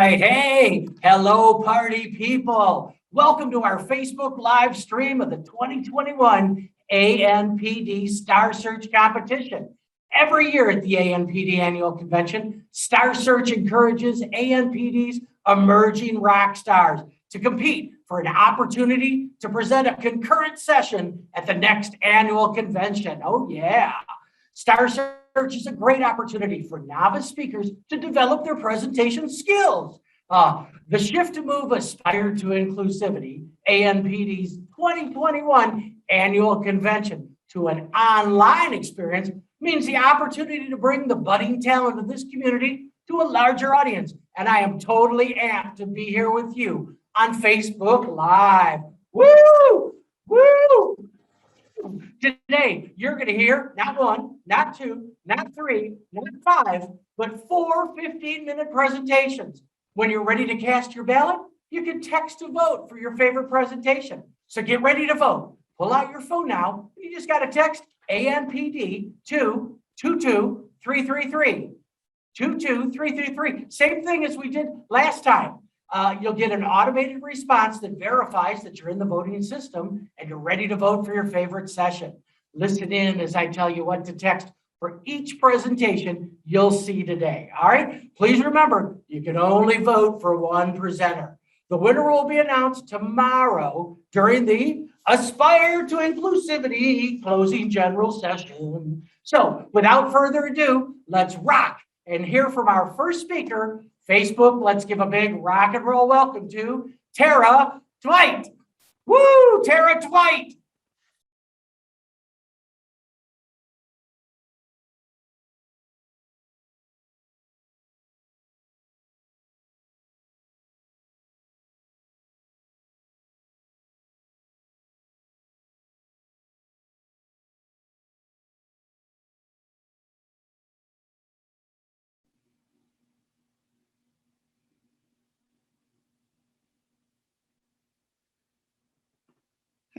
right. Hey, hello, party people. Welcome to our Facebook live stream of the 2021 ANPD Star Search Competition. Every year at the ANPD Annual Convention, Star Search encourages ANPD's emerging rock stars to compete for an opportunity to present a concurrent session at the next annual convention. Oh, yeah. Star Search is a great opportunity for novice speakers to develop their presentation skills. The Shift to Move Aspire to Inclusivity, ANPD's 2021 annual convention, to an online experience means the opportunity to bring the budding talent of this community to a larger audience. And I am totally amped to be here with you on Facebook Live. Woo! Woo! Today, you're going to hear not one, not two, not three, not five, but four 15-minute presentations. When you're ready to cast your ballot, you can text to vote for your favorite presentation. So get ready to vote. Pull out your phone now. You just got to text ANPD to 22333. 22333. Same thing as we did last time. You'll get an automated response that verifies that you're in the voting system and you're ready to vote for your favorite session. Listen in as I tell you what to text for each presentation you'll see today. All right, please remember, you can only vote for one presenter. The winner will be announced tomorrow during the Aspire to Inclusivity closing general session. So without further ado, let's rock and hear from our first speaker. Facebook, let's give a big rock and roll welcome to Tara Dwight. Woo, Tara Dwight.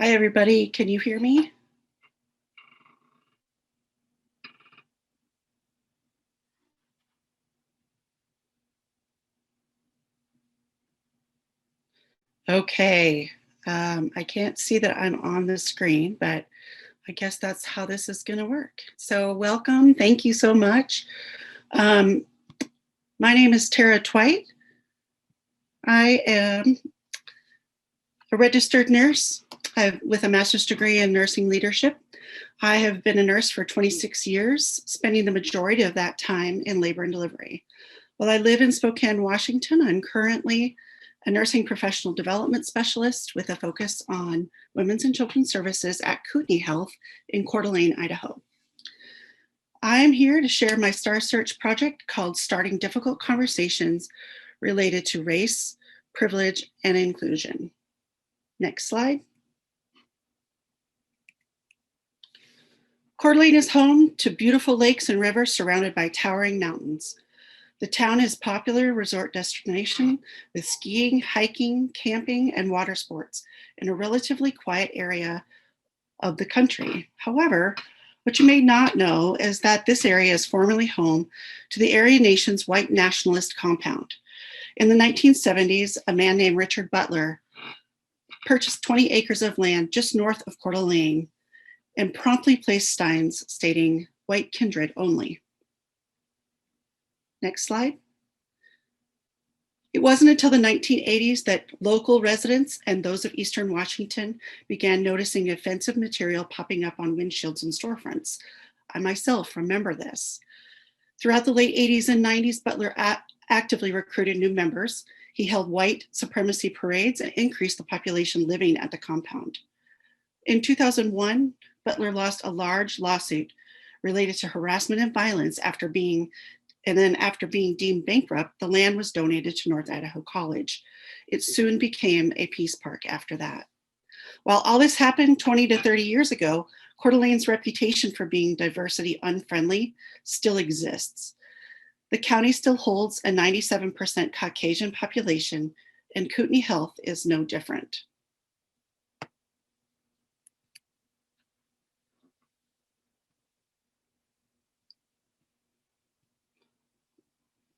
Hi, everybody. Can you hear me? Okay. I can't see that I'm on the screen, but I guess that's how this is going to work. So welcome. Thank you so much. My name is Tara Dwight. I am a registered nurse with a master's degree in nursing leadership. I have been a nurse for 26 years, spending the majority of that time in labor and delivery. While I live in Spokane, Washington, I'm currently a nursing professional development specialist with a focus on women's and children's services at Kootenai Health in Coeur d'Alene, Idaho. I'm here to share my Star Search project called Starting Difficult Conversations Related to Race, Privilege, and Inclusion. Next slide. Coeur d'Alene is home to beautiful lakes and rivers surrounded by towering mountains. The town is a popular resort destination with skiing, hiking, camping, and water sports in a relatively quiet area of the country. However, what you may not know is that this area is formerly home to the Aryan Nation's white nationalist compound. In the 1970s, a man named Richard Butler purchased 20 acres of land just north of Coeur d'Alene and promptly placed signs stating white kindred only. Next slide. It wasn't until the 1980s that local residents and those of Eastern Washington began noticing offensive material popping up on windshields and storefronts. I myself remember this. Throughout the late 80s and 90s, Butler actively recruited new members. He held white supremacy parades and increased the population living at the compound. In 2001, Butler lost a large lawsuit related to harassment and violence after being deemed bankrupt, the land was donated to North Idaho College. It soon became a peace park after that. While all this happened 20 to 30 years ago, Coeur d'Alene's reputation for being diversity unfriendly still exists. The county still holds a 97% Caucasian population, and Kootenai Health is no different.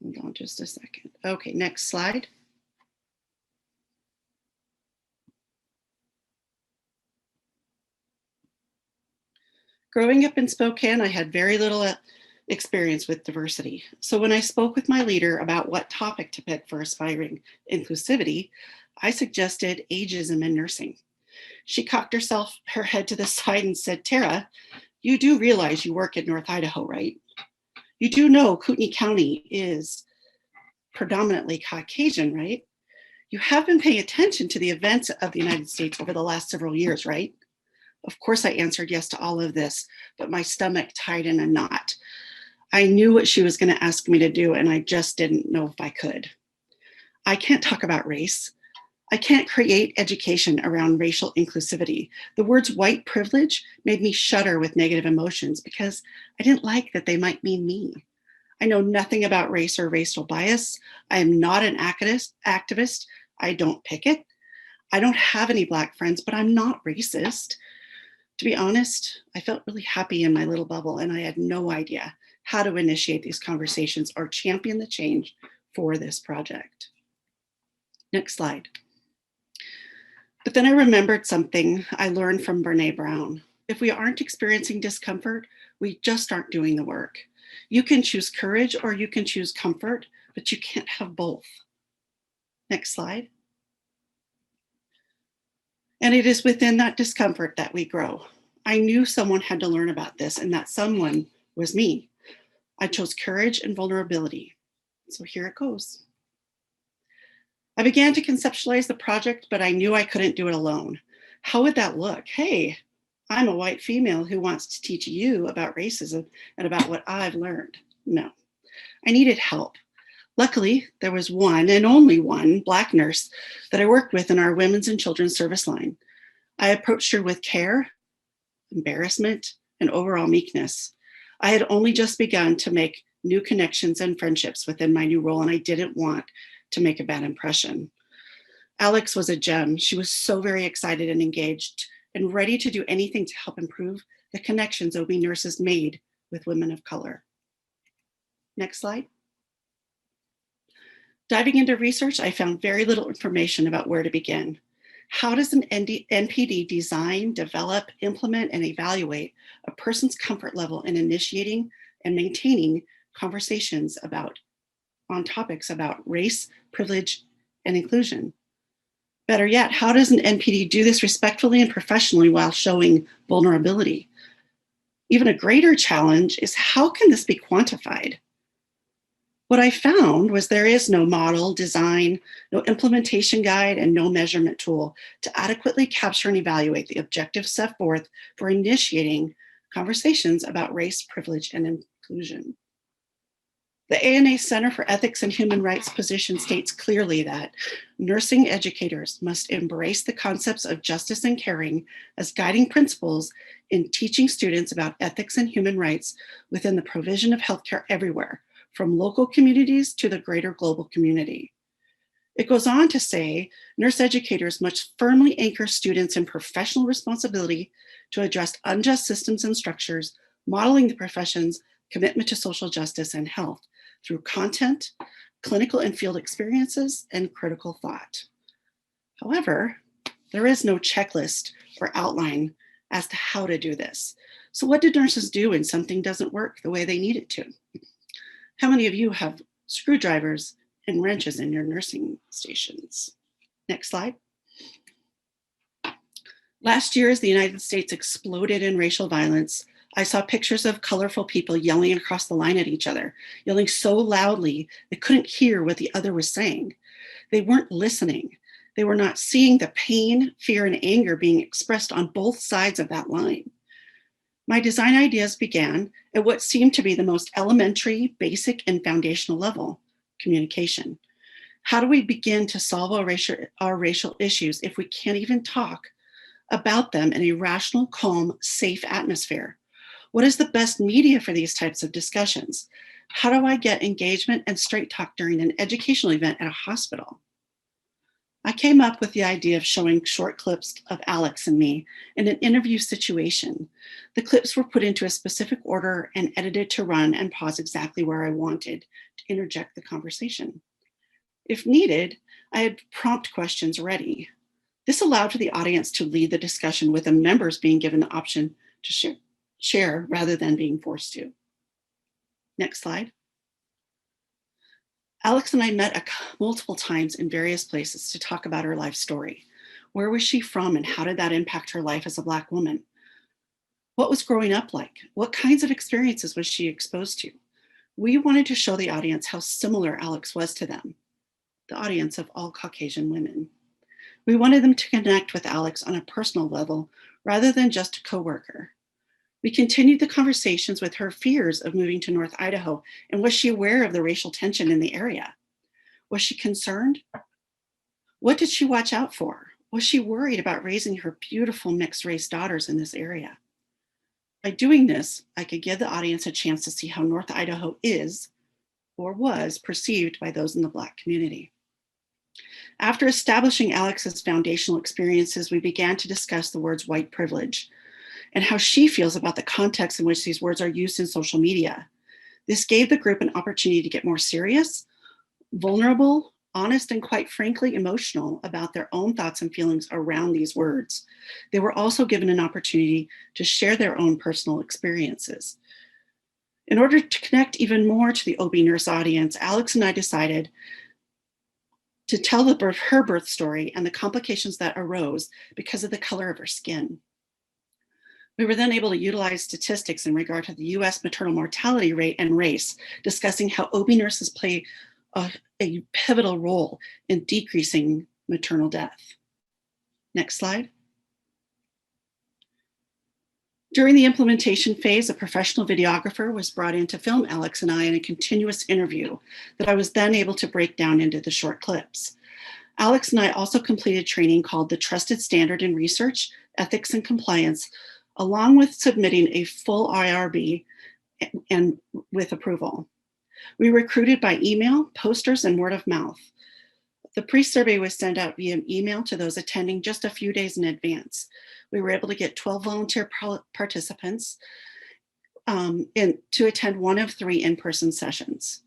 Hold on just a second. Okay, next slide. Growing up in Spokane, I had very little experience with diversity. So when I spoke with my leader about what topic to pick for aspiring inclusivity, I suggested ageism in nursing. She cocked her head to the side and said, "Tara, you do realize you work in North Idaho, right? You do know Kootenai County is predominantly Caucasian, right? You have been paying attention to the events of the United States over the last several years, right?" Of course, I answered yes to all of this, but my stomach tied in a knot. I knew what she was going to ask me to do, and I just didn't know if I could. I can't talk about race. I can't create education around racial inclusivity. The words white privilege made me shudder with negative emotions because I didn't like that they might mean me. I know nothing about race or racial bias. I am not an activist. I don't picket. I don't have any Black friends, but I'm not racist. To be honest, I felt really happy in my little bubble, and I had no idea how to initiate these conversations or champion the change for this project. Next slide. But then I remembered something I learned from Brene Brown. If we aren't experiencing discomfort, we just aren't doing the work. You can choose courage or you can choose comfort, but you can't have both. Next slide. And it is within that discomfort that we grow. I knew someone had to learn about this, and that someone was me. I chose courage and vulnerability. So here it goes. I began to conceptualize the project, but I knew I couldn't do it alone. How would that look? Hey, I'm a white female who wants to teach you about racism and about what I've learned. No, I needed help. Luckily, there was one and only one Black nurse that I worked with in our women's and children's service line. I approached her with care, embarrassment, and overall meekness. I had only just begun to make new connections and friendships within my new role, and I didn't want to make a bad impression. Alex was a gem. She was so very excited and engaged and ready to do anything to help improve the connections OB nurses made with women of color. Next slide. Diving into research, I found very little information about where to begin. How does an NPD design, develop, implement, and evaluate a person's comfort level in initiating and maintaining conversations on topics about race, privilege, and inclusion? Better yet, how does an NPD do this respectfully and professionally while showing vulnerability? Even a greater challenge is how can this be quantified? What I found was there is no model, design, no implementation guide, and no measurement tool to adequately capture and evaluate the objectives set forth for initiating conversations about race, privilege, and inclusion. The ANA Center for Ethics and Human Rights position states clearly that nursing educators must embrace the concepts of justice and caring as guiding principles in teaching students about ethics and human rights within the provision of healthcare everywhere, from local communities to the greater global community. It goes on to say, nurse educators must firmly anchor students in professional responsibility to address unjust systems and structures, modeling the profession's commitment to social justice and health through content, clinical and field experiences, and critical thought. However, there is no checklist or outline as to how to do this. So what do nurses do when something doesn't work the way they need it to? How many of you have screwdrivers and wrenches in your nursing stations? Next slide. Last year, as the United States exploded in racial violence, I saw pictures of colorful people yelling across the line at each other, yelling so loudly they couldn't hear what the other was saying. They weren't listening. They were not seeing the pain, fear, and anger being expressed on both sides of that line. My design ideas began at what seemed to be the most elementary, basic, and foundational level, communication. How do we begin to solve our racial issues if we can't even talk about them in a rational, calm, safe atmosphere? What is the best media for these types of discussions? How do I get engagement and straight talk during an educational event at a hospital? I came up with the idea of showing short clips of Alex and me in an interview situation. The clips were put into a specific order and edited to run and pause exactly where I wanted to interject the conversation. If needed, I had prompt questions ready. This allowed for the audience to lead the discussion, with the members being given the option to share rather than being forced to. Next slide. Alex and I met multiple times in various places to talk about her life story. Where was she from and how did that impact her life as a Black woman? What was growing up like? What kinds of experiences was she exposed to? We wanted to show the audience how similar Alex was to them, the audience of all Caucasian women. We wanted them to connect with Alex on a personal level rather than just a coworker. We continued the conversations with her fears of moving to North Idaho, and was she aware of the racial tension in the area? Was she concerned? What did she watch out for? Was she worried about raising her beautiful mixed race daughters in this area? By doing this, I could give the audience a chance to see how North Idaho is or was perceived by those in the Black community. After establishing Alex's foundational experiences, we began to discuss the words white privilege and how she feels about the context in which these words are used in social media. This gave the group an opportunity to get more serious, vulnerable, honest, and quite frankly, emotional about their own thoughts and feelings around these words. They were also given an opportunity to share their own personal experiences. In order to connect even more to the OB nurse audience, Alex and I decided to tell her birth story and the complications that arose because of the color of her skin. We were then able to utilize statistics in regard to the US maternal mortality rate and race, discussing how OB nurses play a pivotal role in decreasing maternal death. Next slide. During the implementation phase, a professional videographer was brought in to film Alex and I in a continuous interview that I was then able to break down into the short clips. Alex and I also completed training called the Trusted Standard in Research, Ethics, and Compliance, along with submitting a full IRB and with approval. We recruited by email, posters, and word of mouth. The pre-survey was sent out via email to those attending just a few days in advance. We were able to get 12 volunteer participants to attend one of 3 in-person sessions.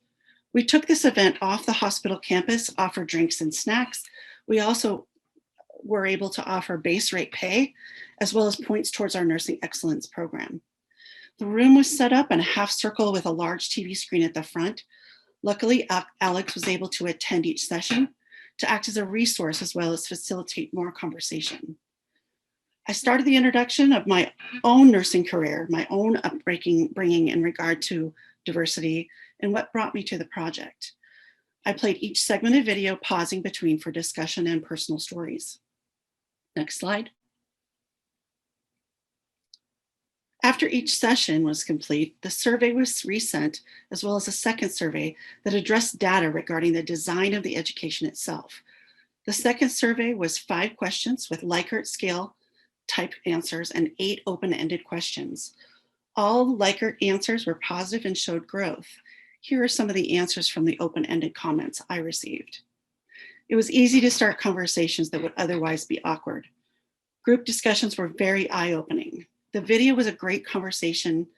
We took this event off the hospital campus, offered drinks and snacks. We also were able to offer base rate pay, as well as points towards our nursing excellence program. The room was set up in a half circle with a large TV screen at the front. Luckily, Alex was able to attend each session to act as a resource as well as facilitate more conversation. I started the introduction of my own nursing career, my own upbringing in regard to diversity, and what brought me to the project. I played each segmented video, pausing between for discussion and personal stories. Next slide. After each session was complete, the survey was resent, as well as a second survey that addressed data regarding the design of the education itself. The second survey was 5 questions with Likert scale type answers and 8 open-ended questions. All Likert answers were positive and showed growth. Here are some of the answers from the open-ended comments I received. It was easy to start conversations that would otherwise be awkward. Group discussions were very eye-opening. The video was a great conversation,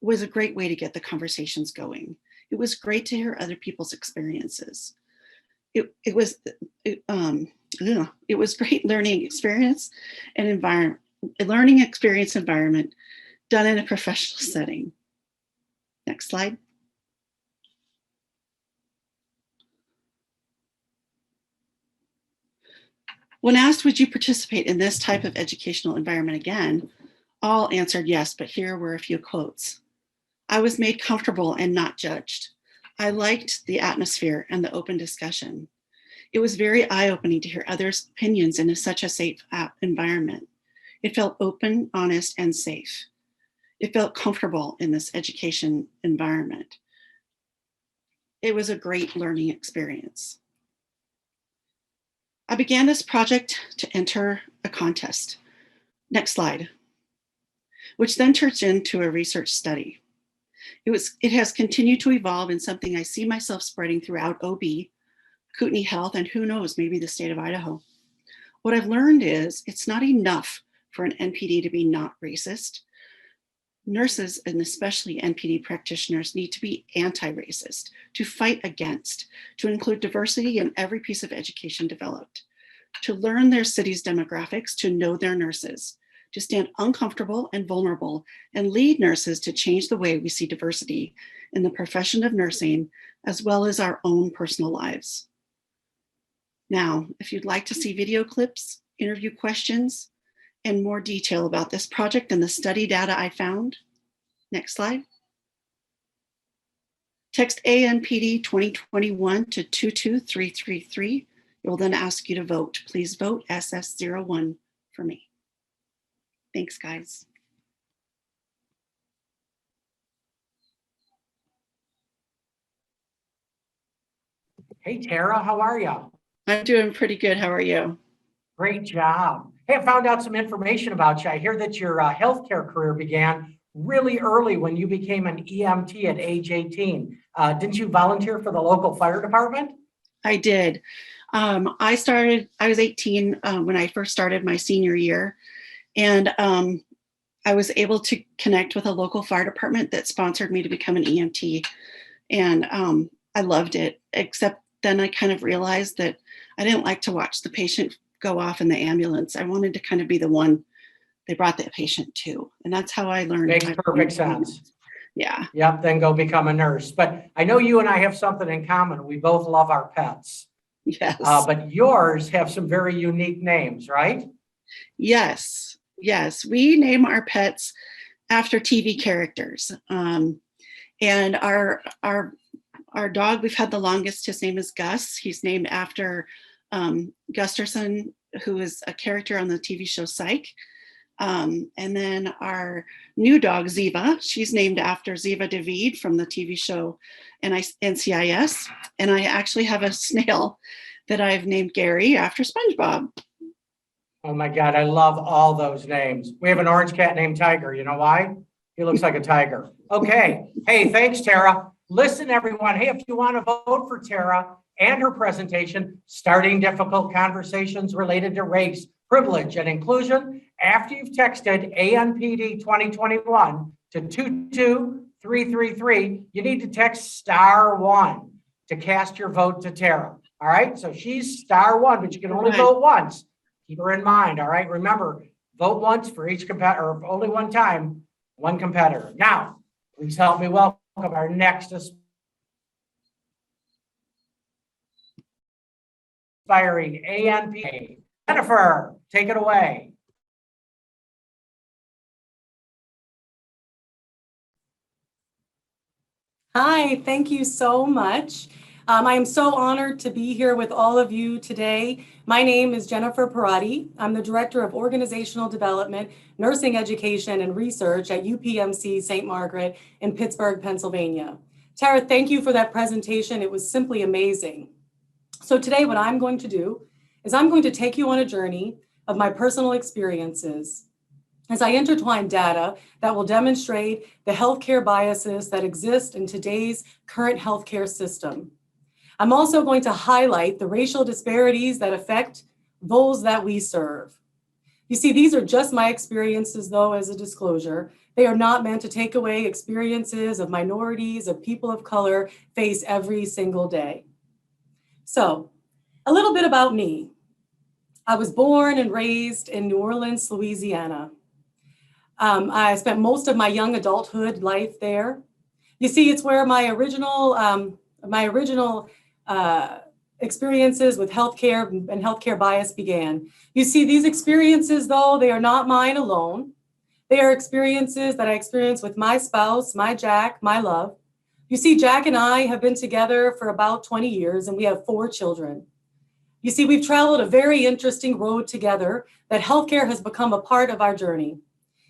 was a great way to get the conversations going. It was great to hear other people's experiences. It was great learning experience and environment done in a professional setting. Next slide. When asked, would you participate in this type of educational environment again? All answered yes, but here were a few quotes. I was made comfortable and not judged. I liked the atmosphere and the open discussion. It was very eye-opening to hear others' opinions in such a safe environment. It felt open, honest, and safe. It felt comfortable in this education environment. It was a great learning experience. I began this project to enter a contest. Next slide. Which then turns into a research study. It has continued to evolve in something I see myself spreading throughout OB, Kootenai Health, and who knows, maybe the state of Idaho. What I've learned is it's not enough for an NPD to be not racist. Nurses, and especially NPD practitioners, need to be anti-racist, to fight against, to include diversity in every piece of education developed, to learn their city's demographics, to know their nurses, to stand uncomfortable and vulnerable and lead nurses to change the way we see diversity in the profession of nursing, as well as our own personal lives. Now, if you'd like to see video clips, interview questions, and more detail about this project and the study data I found, next slide. Text ANPD 2021 to 22333. It will then ask you to vote. Please vote SS01 for me. Thanks, guys. Hey, Tara, how are you? I'm doing pretty good. How are you? Great job. Hey, I found out some information about you. I hear that your healthcare career began really early when you became an EMT at age 18. Didn't you volunteer for the local fire department? I did. I was 18 when I first started my senior year, and I was able to connect with a local fire department that sponsored me to become an EMT. And I loved it, except then I kind of realized that I didn't like to watch the patient go off in the ambulance. I wanted to kind of be the one they brought the patient to. And that's how I learned. Makes perfect sense. Yeah. Yep, then go become a nurse. But I know you and I have something in common. We both love our pets. Yes. But yours have some very unique names, right? Yes. Yes. We name our pets after TV characters. And our dog we've had the longest, his name is Gus. He's named after Gusterson, who is a character on the TV show Psych. And then our new dog, Ziva, she's named after Ziva David from the TV show NCIS. And I actually have a snail that I've named Gary after SpongeBob. Oh my God, I love all those names. We have an orange cat named Tiger. You know why? He looks like a tiger. Okay. Hey, thanks, Tara. Listen, everyone. Hey, if you want to vote for Tara and her presentation, Starting Difficult Conversations Related to Race, Privilege, and Inclusion, after you've texted ANPD 2021 to 22333, you need to text *1 to cast your vote to Tara. All right. So she's *1, but you can only vote once. Keep her in mind. All right. Remember, vote once for each competitor, or only one time, one competitor. Now, please help me welcome our next aspiring ANPD. Jennifer, take it away. Hi, thank you so much. I am so honored to be here with all of you today. My name is Jennifer Parati. I'm the Director of Organizational Development, Nursing Education, and Research at UPMC St. Margaret in Pittsburgh, Pennsylvania. Tara, thank you for that presentation. It was simply amazing. So today what I'm going to do is I'm going to take you on a journey of my personal experiences as I intertwine data that will demonstrate the healthcare biases that exist in today's current healthcare system. I'm also going to highlight the racial disparities that affect those that we serve. You see, these are just my experiences, though, as a disclosure. They are not meant to take away experiences of minorities, of people of color face every single day. So, a little bit about me. I was born and raised in New Orleans, Louisiana. I spent most of my young adulthood life there. You see, it's where my original experiences with healthcare and healthcare bias began. You see, these experiences, though, they are not mine alone. They are experiences that I experienced with my spouse, my Jack, my love. You see, Jack and I have been together for about 20 years, and we have 4 children. You see, we've traveled a very interesting road together that healthcare has become a part of our journey,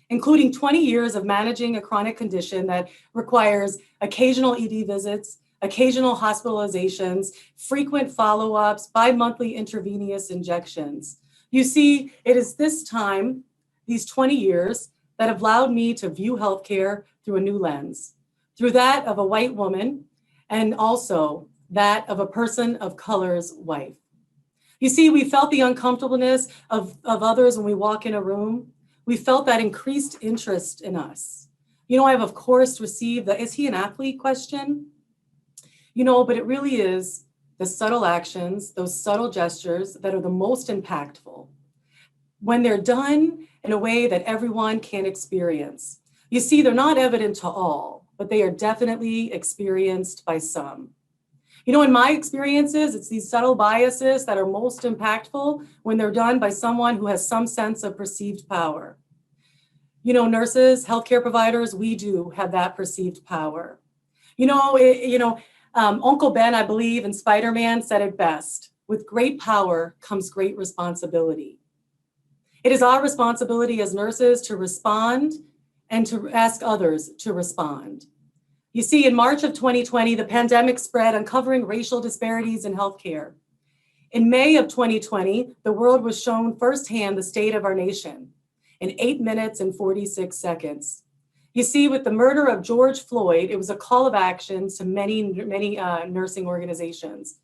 including 20 years of managing a chronic condition that requires occasional ED visits, occasional hospitalizations, frequent follow-ups, bi-monthly intravenous injections. You see, it is this time, these 20 years, that have allowed me to view healthcare through a new lens, through that of a white woman, and also that of a person of color's wife. You see, we felt the uncomfortableness of others when we walk in a room. We felt that increased interest in us. You know, I've of course received the, is he an athlete question? You know, but it really is the subtle actions, those subtle gestures that are the most impactful when they're done in a way that everyone can experience. You see, they're not evident to all, but they are definitely experienced by some. You know, in my experiences, it's these subtle biases that are most impactful when they're done by someone who has some sense of perceived power. You know, nurses, healthcare providers, we do have that perceived power. Uncle Ben, I believe, in Spider-Man said it best: with great power comes great responsibility. It is our responsibility as nurses to respond and to ask others to respond. You see, in March of 2020, the pandemic spread, uncovering racial disparities in healthcare. In May of 2020, the world was shown firsthand the state of our nation in 8 minutes and 46 seconds. You see, with the murder of George Floyd, it was a call of action to many nursing organizations.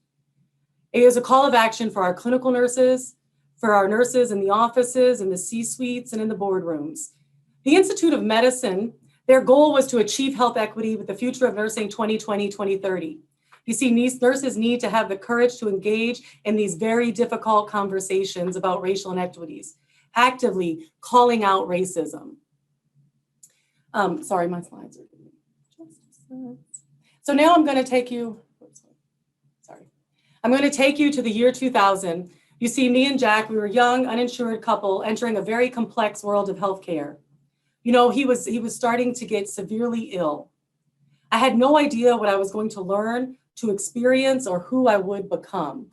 It was a call of action for our clinical nurses, for our nurses in the offices, in the C-suites, and in the boardrooms. The Institute of Medicine, their goal was to achieve health equity with the future of nursing 2020-2030. You see, nurses need to have the courage to engage in these very difficult conversations about racial inequities, actively calling out racism. Sorry, my slides are just a sec. So now I'm going to take you, I'm going to take you to the year 2000. You see, me and Jack, we were a young, uninsured couple entering a very complex world of healthcare. You know, he was starting to get severely ill. I had no idea what I was going to learn, to experience, or who I would become.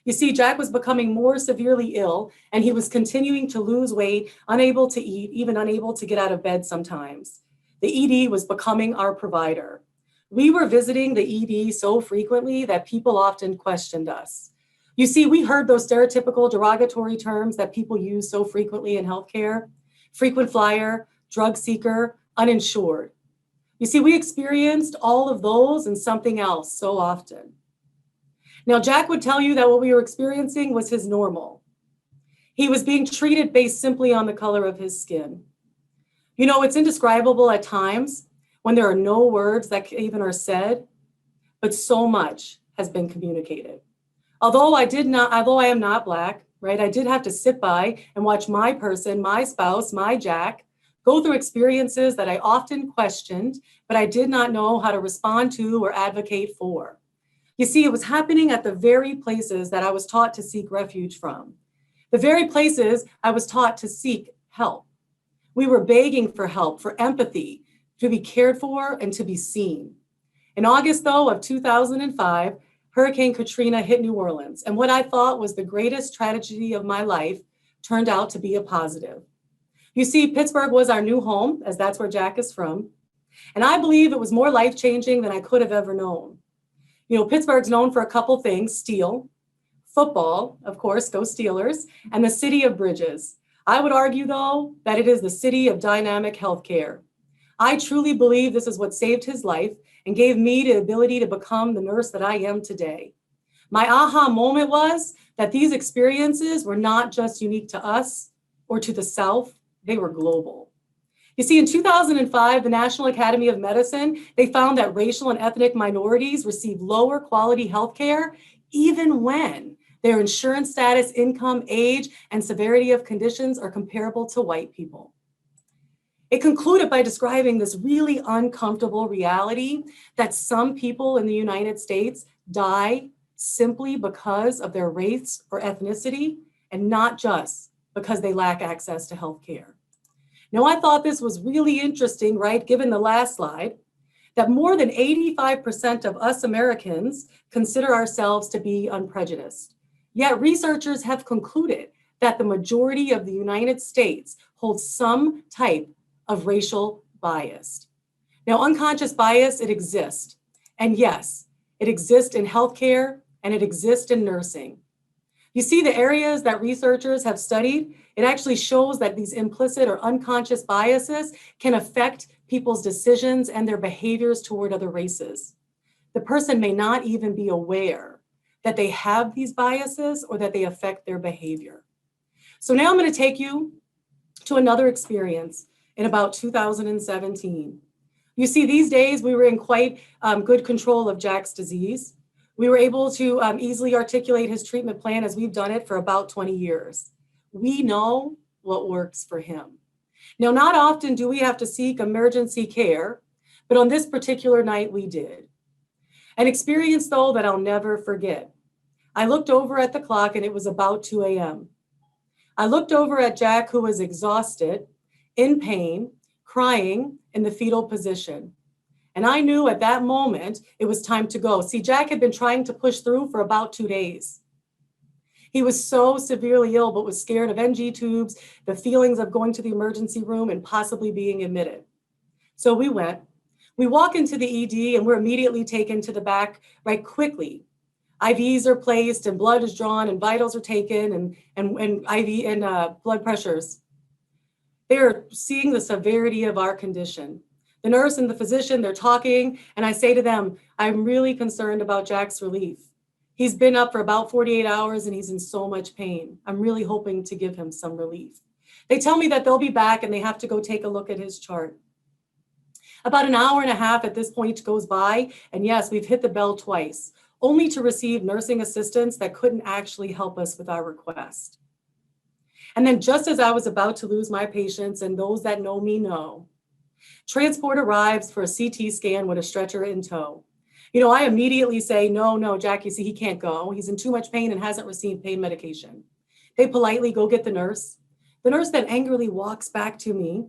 You see, Jack was becoming more severely ill, and he was continuing to lose weight, unable to eat, even unable to get out of bed sometimes. The ED was becoming our provider. We were visiting the ED so frequently that people often questioned us. You see, we heard those stereotypical derogatory terms that people use so frequently in healthcare: frequent flyer, drug seeker, uninsured. You see, we experienced all of those and something else so often. Now, Jack would tell you that what we were experiencing was his normal. He was being treated based simply on the color of his skin. You know, it's indescribable at times when there are no words that even are said, but so much has been communicated. Although I am not Black, right, I did have to sit by and watch my person, my spouse, my Jack, go through experiences that I often questioned, but I did not know how to respond to or advocate for. You see, it was happening at the very places that I was taught to seek refuge from, the very places I was taught to seek help. We were begging for help, for empathy, to be cared for and to be seen. In August, though, of 2005, Hurricane Katrina hit New Orleans, and what I thought was the greatest tragedy of my life turned out to be a positive. You see, Pittsburgh was our new home, as that's where Jack is from, and I believe it was more life-changing than I could have ever known. You know, Pittsburgh's known for a couple things: steel, football, of course, go Steelers, and the city of bridges. I would argue, though, that it is the city of dynamic healthcare. I truly believe this is what saved his life and gave me the ability to become the nurse that I am today. My aha moment was that these experiences were not just unique to us or to the South, they were global. You see, in 2005, the National Academy of Medicine, they found that racial and ethnic minorities receive lower quality healthcare even when their insurance status, income, age, and severity of conditions are comparable to white people. It concluded by describing this really uncomfortable reality that some people in the United States die simply because of their race or ethnicity, and not just because they lack access to healthcare. Now, I thought this was really interesting, right, given the last slide, that more than 85% of us Americans consider ourselves to be unprejudiced. Yet researchers have concluded that the majority of the United States holds some type of racial bias. Now, unconscious bias, it exists. And yes, it exists in healthcare and it exists in nursing. You see, the areas that researchers have studied, it actually shows that these implicit or unconscious biases can affect people's decisions and their behaviors toward other races. The person may not even be aware that they have these biases or that they affect their behavior. So now I'm going to take you to another experience in about 2017. You see, these days we were in quite good control of Jack's disease. We were able to easily articulate his treatment plan as we've done it for about 20 years. We know what works for him. Now, not often do we have to seek emergency care, but on this particular night we did. An experience, though, that I'll never forget. I looked over at the clock and it was about 2 a.m. I looked over at Jack, who was exhausted, in pain, crying in the fetal position. And I knew at that moment it was time to go. See, Jack had been trying to push through for about 2 days. He was so severely ill, but was scared of NG tubes, the feelings of going to the emergency room and possibly being admitted. So we went. We walk into the ED and we're immediately taken to the back right quickly. IVs are placed and blood is drawn and vitals are taken and IV and blood pressures. They're seeing the severity of our condition. The nurse and the physician, they're talking, and I say to them, I'm really concerned about Jack's relief. He's been up for about 48 hours and he's in so much pain. I'm really hoping to give him some relief. They tell me that they'll be back and they have to go take a look at his chart. About an hour and a half at this point goes by, and yes, we've hit the bell twice, only to receive nursing assistance that couldn't actually help us with our request. And then just as I was about to lose my patience, and those that know me know, transport arrives for a CT scan with a stretcher in tow. You know, I immediately say, no, Jack, you see, he can't go. He's in too much pain and hasn't received pain medication. They politely go get the nurse. The nurse then angrily walks back to me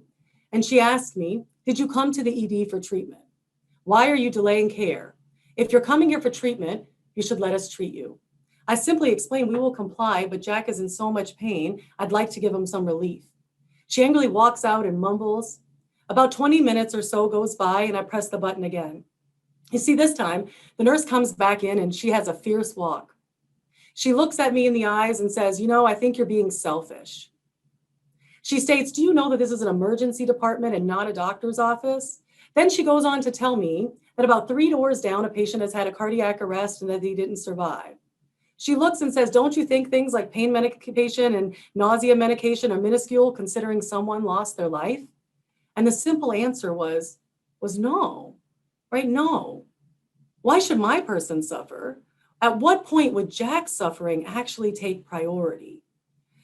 and she asked me, did you come to the ED for treatment? Why are you delaying care? If you're coming here for treatment, you should let us treat you. I simply explained, we will comply, but Jack is in so much pain, I'd like to give him some relief. She angrily walks out and mumbles. About 20 minutes or so goes by and I press the button again. You see, this time, the nurse comes back in and she has a fierce walk. She looks at me in the eyes and says, you know, I think you're being selfish. She states, do you know that this is an emergency department and not a doctor's office? Then she goes on to tell me that about 3 doors down, a patient has had a cardiac arrest and that he didn't survive. She looks and says, don't you think things like pain medication and nausea medication are minuscule considering someone lost their life? And the simple answer was no, right? No. Why should my person suffer? At what point would Jack's suffering actually take priority?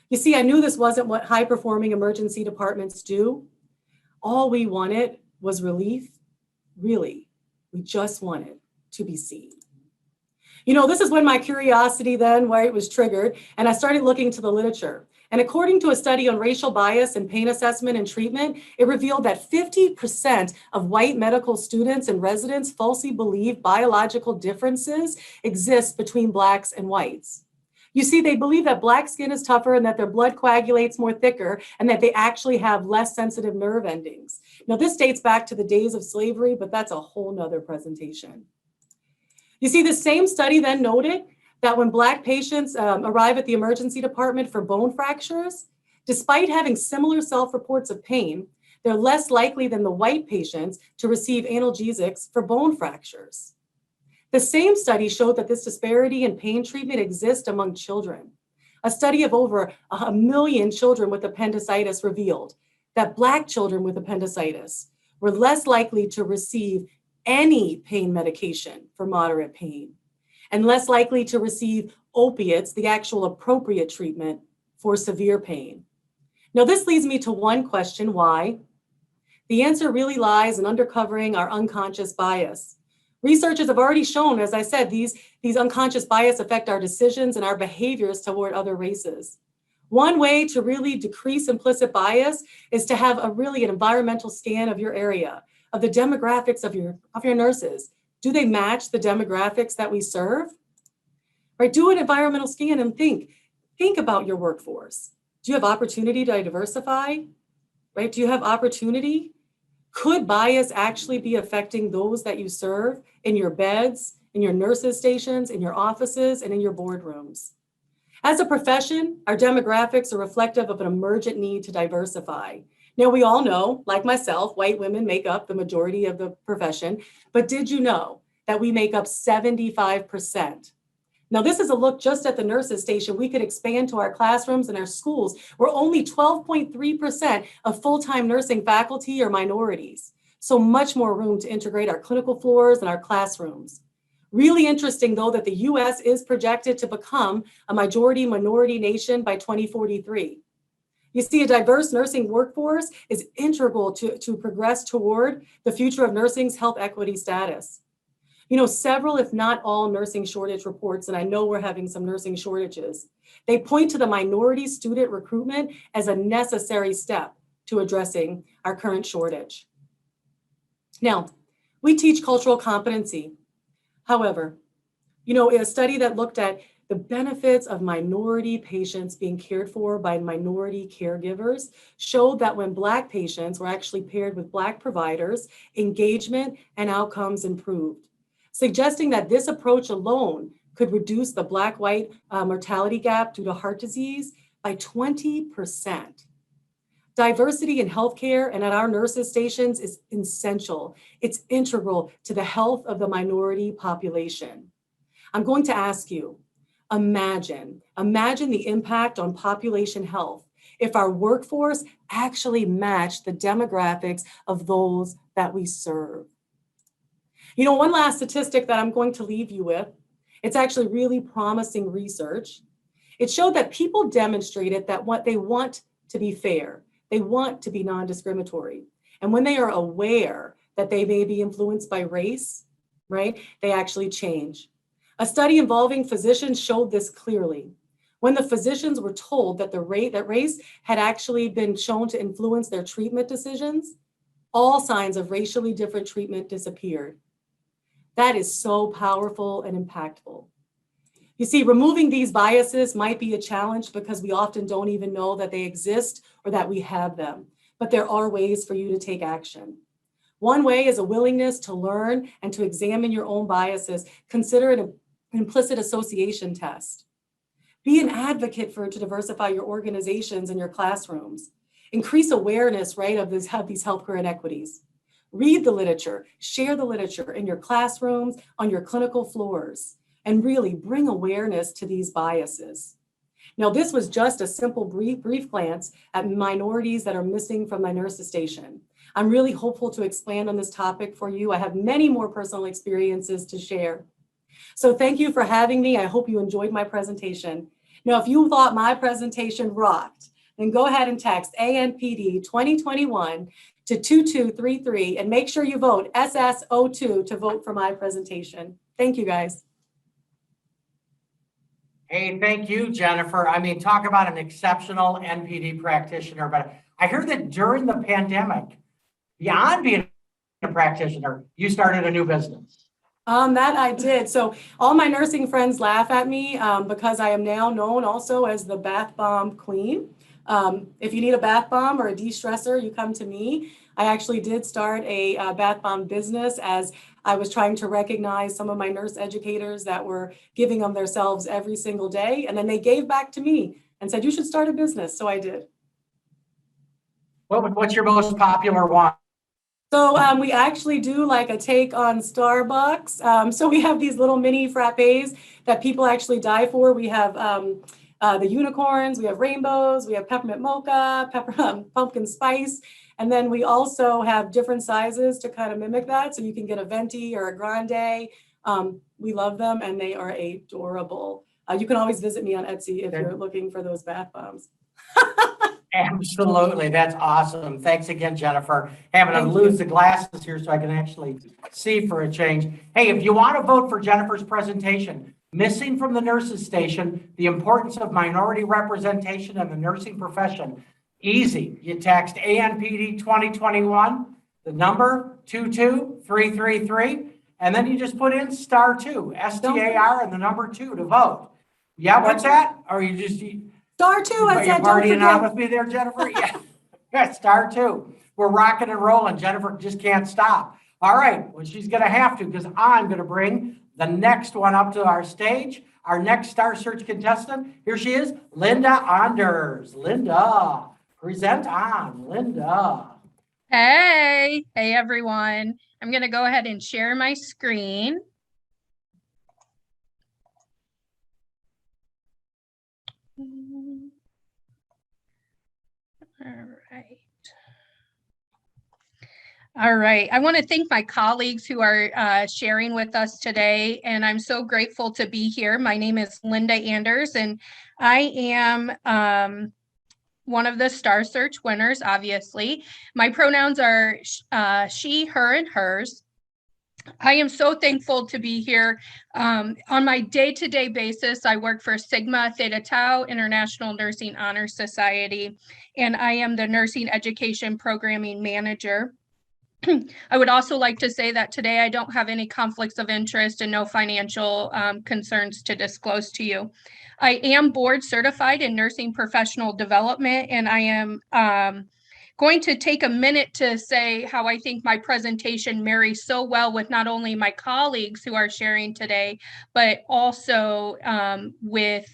You see, I knew this wasn't what high-performing emergency departments do. All we wanted was relief. Really, we just wanted to be seen. You know, this is when my curiosity then, where it was triggered, and I started looking to the literature. And according to a study on racial bias in pain assessment and treatment, it revealed that 50% of white medical students and residents falsely believe biological differences exist between Blacks and whites. You see, they believe that Black skin is tougher and that their blood coagulates more thicker and that they actually have less sensitive nerve endings. Now, this dates back to the days of slavery, but that's a whole nother presentation. You see, the same study then noted that when Black patients arrive at the emergency department for bone fractures, despite having similar self-reports of pain, they're less likely than the white patients to receive analgesics for bone fractures. The same study showed that this disparity in pain treatment exists among children. A study of over 1 million children with appendicitis revealed that Black children with appendicitis were less likely to receive any pain medication for moderate pain and less likely to receive opiates, the actual appropriate treatment for severe pain. Now, this leads me to one question: why? The answer really lies in uncovering our unconscious bias. Researchers have already shown, as I said, these unconscious bias affect our decisions and our behaviors toward other races. One way to really decrease implicit bias is to have an environmental scan of your area, of the demographics of your nurses. Do they match the demographics that we serve? Right? Do an environmental scan and think about your workforce. Do you have opportunity to diversify? Right? Do you have opportunity? Could bias actually be affecting those that you serve in your beds, in your nurses' stations, in your offices, and in your boardrooms? As a profession, our demographics are reflective of an emergent need to diversify. Now, we all know, like myself, white women make up the majority of the profession, but did you know that we make up 75%. Now, this is a look just at the nurses station. We could expand to our classrooms and our schools, where only 12.3% of full-time nursing faculty are minorities. So much more room to integrate our clinical floors and our classrooms. Really interesting, though, that the US is projected to become a majority minority nation by 2043. You see, a diverse nursing workforce is integral to progress toward the future of nursing's health equity status. You know, several, if not all, nursing shortage reports, and I know we're having some nursing shortages, they point to the minority student recruitment as a necessary step to addressing our current shortage. Now, we teach cultural competency. However, you know, a study that looked at the benefits of minority patients being cared for by minority caregivers showed that when Black patients were actually paired with Black providers, engagement and outcomes improved, suggesting that this approach alone could reduce the Black-white mortality gap due to heart disease by 20%. Diversity in healthcare and at our nurses stations is essential. It's integral to the health of the minority population. I'm going to ask you, imagine the impact on population health if our workforce actually matched the demographics of those that we serve. You know, one last statistic that I'm going to leave you with, it's actually really promising research. It showed that people demonstrated that what they want to be fair, they want to be non-discriminatory. And when they are aware that they may be influenced by race, right, they actually change. A study involving physicians showed this clearly. When the physicians were told that race had actually been shown to influence their treatment decisions, all signs of racially different treatment disappeared. That is so powerful and impactful. You see, removing these biases might be a challenge because we often don't even know that they exist or that we have them, but there are ways for you to take action. One way is a willingness to learn and to examine your own biases. Consider it an implicit association test. Be an advocate to diversify your organizations and your classrooms. Increase awareness, right, of these healthcare inequities. Read the literature, share the literature in your classrooms, on your clinical floors, and really bring awareness to these biases. Now, this was just a simple brief glance at minorities that are missing from my nurses station. I'm really hopeful to expand on this topic for you. I have many more personal experiences to share. So thank you for having me. I hope you enjoyed my presentation. Now, if you thought my presentation rocked, then go ahead and text ANPD 2021 to 2233 and make sure you vote SS02 to vote for my presentation. Thank you, guys. Hey, thank you, Jennifer. I mean, talk about an exceptional NPD practitioner, but I heard that during the pandemic, beyond being a practitioner, you started a new business. That I did. So all my nursing friends laugh at me because I am now known also as the bath bomb queen. If you need a bath bomb or a de-stressor, you come to me. I actually did start a bath bomb business as I was trying to recognize some of my nurse educators that were giving of themselves every single day. And then they gave back to me and said, you should start a business. So I did. What's your most popular one? So we actually do like a take on Starbucks. So we have these little mini frappes that people actually die for. We have the unicorns, we have rainbows, we have peppermint mocha, pumpkin spice. And then we also have different sizes to kind of mimic that. So you can get a venti or a grande. We love them and they are adorable. You can always visit me on Etsy if you're looking for those bath bombs. Absolutely. That's awesome. Thanks again, Jennifer. Hey, I'm going to lose the glasses here so I can actually see for a change. Hey, if you want to vote for Jennifer's presentation, Missing from the Nurses Station, the Importance of Minority Representation in the Nursing Profession. Easy. You text ANPD 2021, the number 22333, and then you just put in *2, STAR, and the number 2 to vote. Yeah, what's that? Or you just... *2, I said, don't forget. Out with me there, Jennifer? Yeah, *2. We're rocking and rolling. Jennifer just can't stop. All right, well, she's going to have to because I'm going to bring the next one up to our stage. Our next Star Search contestant. Here she is, Linda Anders. Linda, present on, Linda. Hey everyone. I'm going to go ahead and share my screen. All right. All right. I want to thank my colleagues who are sharing with us today, and I'm so grateful to be here. My name is Linda Anders, and I am one of the Star Search winners, obviously. My pronouns are she, her, and hers. I am so thankful to be here. On my day-to-day basis, I work for Sigma Theta Tau International Nursing Honor Society, and I am the Nursing Education Programming Manager. I would also like to say that today I don't have any conflicts of interest and no financial concerns to disclose to you. I am board certified in nursing professional development, and I am going to take a minute to say how I think my presentation marries so well with not only my colleagues who are sharing today, but also with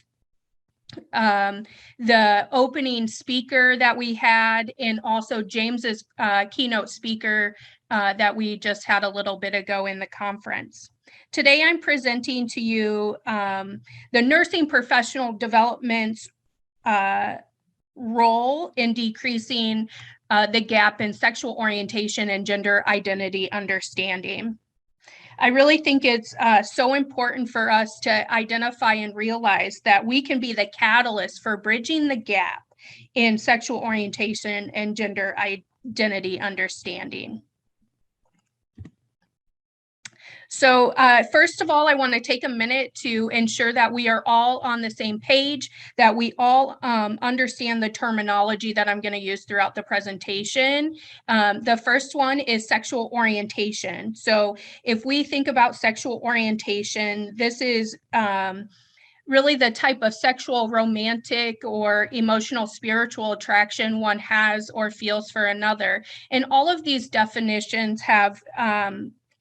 the opening speaker that we had, and also James's keynote speaker that we just had a little bit ago in the conference. Today, I'm presenting to you the nursing professional development's role in decreasing the gap in sexual orientation and gender identity understanding. I really think it's so important for us to identify and realize that we can be the catalyst for bridging the gap in sexual orientation and gender identity understanding. So first of all, I want to take a minute to ensure that we are all on the same page, that we all understand the terminology that I'm going to use throughout the presentation. The first one is sexual orientation. So if we think about sexual orientation, this is really the type of sexual, romantic, or emotional, spiritual attraction one has or feels for another. And all of these definitions have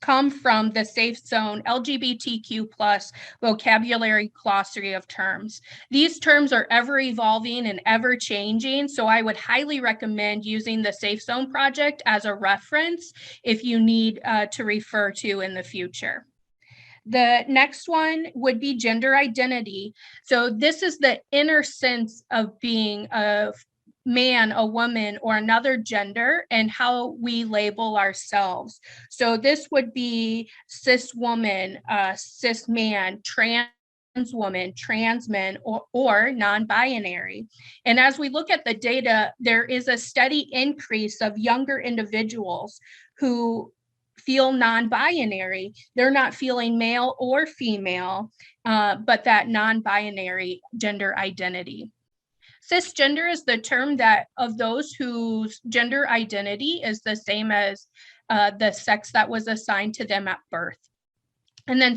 come from the Safe Zone LGBTQ+ vocabulary glossary of terms. These terms are ever evolving and ever changing, so I would highly recommend using the Safe Zone project as a reference if you need to refer to in the future. The next one would be gender identity. So this is the inner sense of being a man, a woman, or another gender, and how we label ourselves. So this would be cis woman, cis man, trans woman, trans men, or non-binary. And as we look at the data, there is a steady increase of younger individuals who feel non-binary. They're not feeling male or female, but that non-binary gender identity. Cisgender is the term that of those whose gender identity is the same as the sex that was assigned to them at birth. And then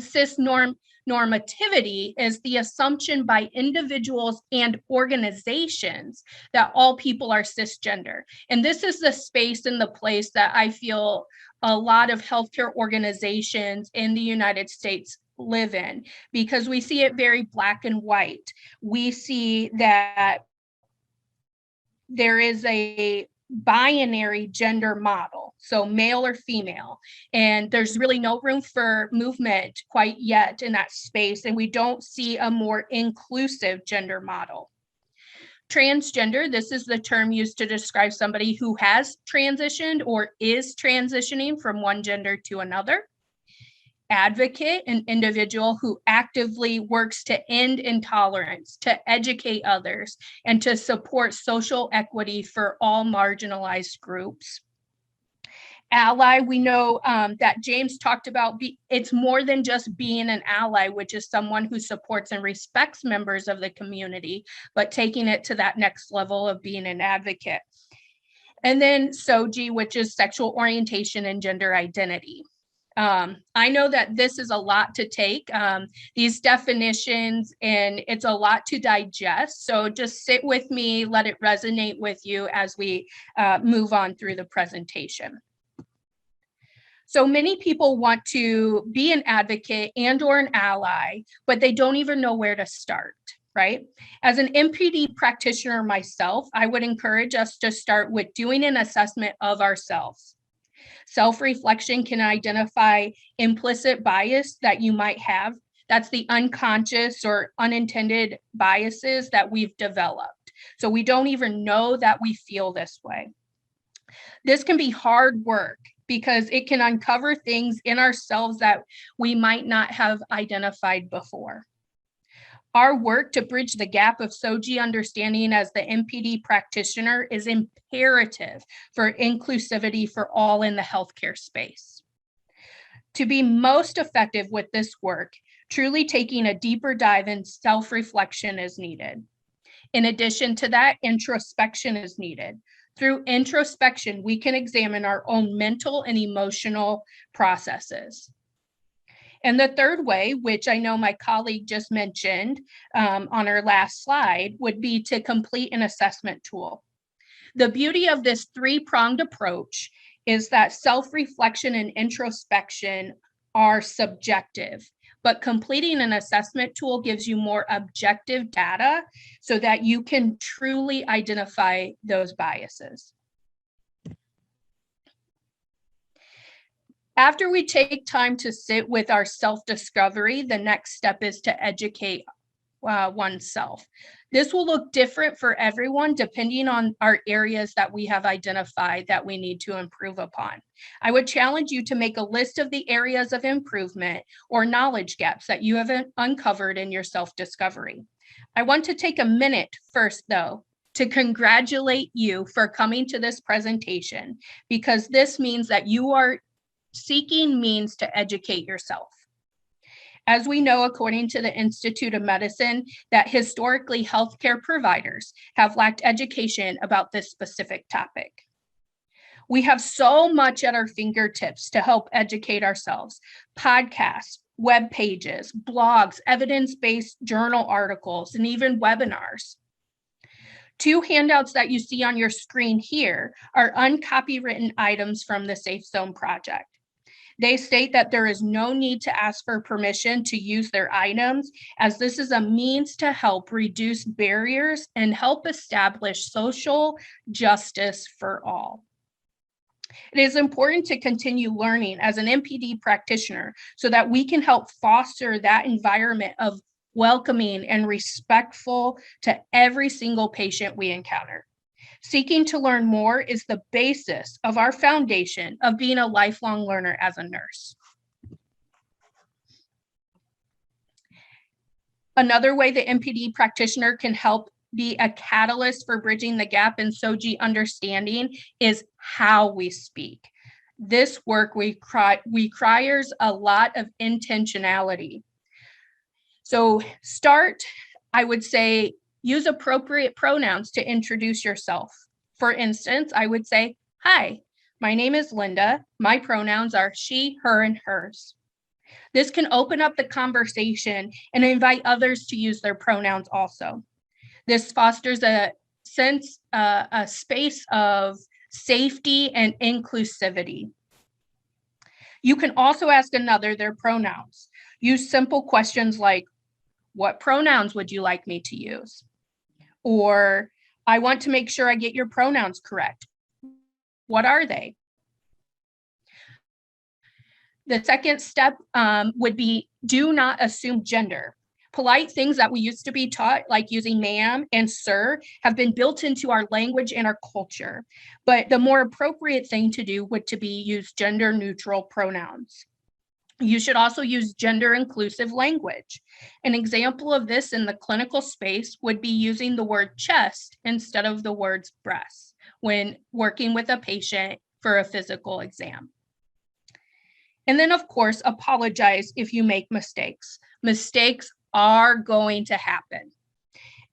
normativity is the assumption by individuals and organizations that all people are cisgender. And this is the space and the place that I feel a lot of healthcare organizations in the United States live in, because we see it very black and white. We see that there is a binary gender model, so male or female, and there's really no room for movement quite yet in that space, and we don't see a more inclusive gender model. Transgender, this is the term used to describe somebody who has transitioned or is transitioning from one gender to another. Advocate, an individual who actively works to end intolerance, to educate others, and to support social equity for all marginalized groups. Ally, we know that James talked about, it's more than just being an ally, which is someone who supports and respects members of the community, but taking it to that next level of being an advocate. And then SOGI, which is sexual orientation and gender identity. I know that this is a lot to take, these definitions, and it's a lot to digest. So just sit with me, let it resonate with you as we move on through the presentation. So many people want to be an advocate and or an ally, but they don't even know where to start, right? As an NPD practitioner myself, I would encourage us to start with doing an assessment of ourselves. Self-reflection can identify implicit bias that you might have That's the unconscious or unintended biases that we've developed. So we don't even know that we feel this way. This can be hard work because it can uncover things in ourselves that we might not have identified before. Our work to bridge the gap of SOGI understanding as the NPD practitioner is imperative for inclusivity for all in the healthcare space. To be most effective with this work, truly taking a deeper dive in self-reflection is needed. In addition to that, introspection is needed. Through introspection, we can examine our own mental and emotional processes. And the third way, which I know my colleague just mentioned on our last slide, would be to complete an assessment tool. The beauty of this three-pronged approach is that self-reflection and introspection are subjective, but completing an assessment tool gives you more objective data so that you can truly identify those biases. After we take time to sit with our self-discovery, the next step is to educate oneself. This will look different for everyone depending on our areas that we have identified that we need to improve upon. I would challenge you to make a list of the areas of improvement or knowledge gaps that you have uncovered in your self-discovery. I want to take a minute first, though, to congratulate you for coming to this presentation, because this means that you are seeking means to educate yourself. As we know, according to the Institute of Medicine, that historically healthcare providers have lacked education about this specific topic. We have so much at our fingertips to help educate ourselves: podcasts, web pages, blogs, evidence-based journal articles, and even webinars. Two handouts that you see on your screen here are uncopywritten items from the Safe Zone Project. They state that there is no need to ask for permission to use their items, as this is a means to help reduce barriers and help establish social justice for all. It is important to continue learning as an NPD practitioner so that we can help foster that environment of welcoming and respectful to every single patient we encounter. Seeking to learn more is the basis of our foundation of being a lifelong learner as a nurse. Another way the NPD practitioner can help be a catalyst for bridging the gap in SOGI understanding is how we speak. This work requires a lot of intentionality. So I would say, use appropriate pronouns to introduce yourself. For instance, I would say, "Hi, my name is Linda. My pronouns are she, her, and hers." This can open up the conversation and invite others to use their pronouns also. This fosters a space of safety and inclusivity. You can also ask another their pronouns. Use simple questions like, "What pronouns would you like me to use?" Or, "I want to make sure I get your pronouns correct. What are they?" The second step would be, do not assume gender. Polite things that we used to be taught, like using ma'am and sir, have been built into our language and our culture. But the more appropriate thing to do would to be use gender neutral pronouns. You should also use gender inclusive language. An example of this in the clinical space would be using the word chest instead of the words breast when working with a patient for a physical exam. And then, of course, apologize if you make mistakes. Mistakes are going to happen.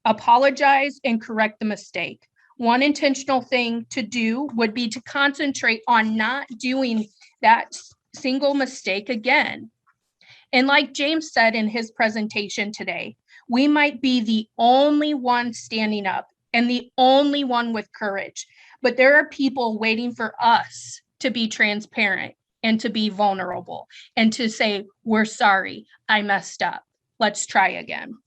Apologize and correct the mistake. One intentional thing to do would be to concentrate on not doing that single mistake again. And like James said in his presentation today, we might be the only one standing up and the only one with courage, but there are people waiting for us to be transparent and to be vulnerable and to say, "We're sorry, I messed up. Let's try again."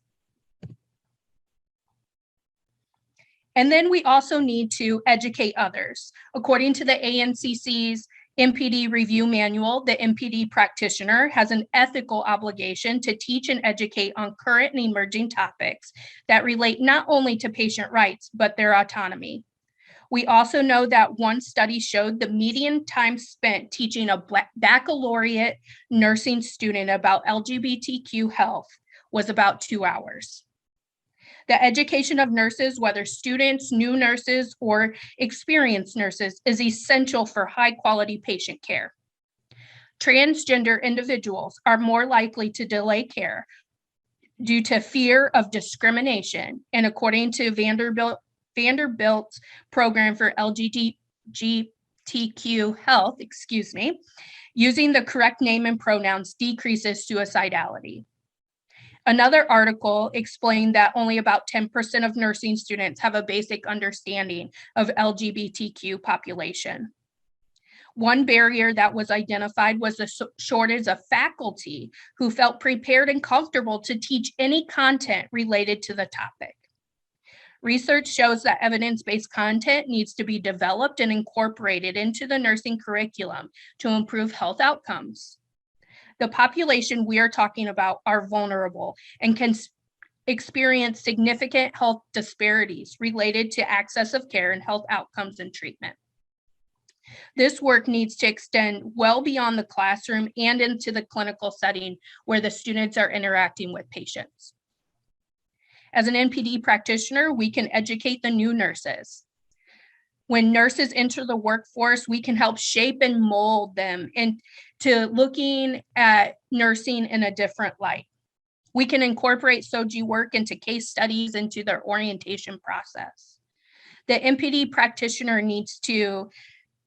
And then we also need to educate others. According to the ANCC's NPD review manual, the NPD practitioner has an ethical obligation to teach and educate on current and emerging topics that relate not only to patient rights, but their autonomy. We also know that one study showed the median time spent teaching a baccalaureate nursing student about LGBTQ health was about 2 hours. The education of nurses, whether students, new nurses, or experienced nurses, is essential for high-quality patient care. Transgender individuals are more likely to delay care due to fear of discrimination, and according to Vanderbilt's program for LGBTQ health, using the correct name and pronouns decreases suicidality. Another article explained that only about 10% of nursing students have a basic understanding of LGBTQ population. One barrier that was identified was the shortage of faculty who felt prepared and comfortable to teach any content related to the topic. Research shows that evidence-based content needs to be developed and incorporated into the nursing curriculum to improve health outcomes. The population we are talking about are vulnerable and can experience significant health disparities related to access of care and health outcomes and treatment. This work needs to extend well beyond the classroom and into the clinical setting where the students are interacting with patients. As an NPD practitioner, we can educate the new nurses. When nurses enter the workforce, we can help shape and mold them into looking at nursing in a different light. We can incorporate SOGI work into case studies into their orientation process. The NPD practitioner needs to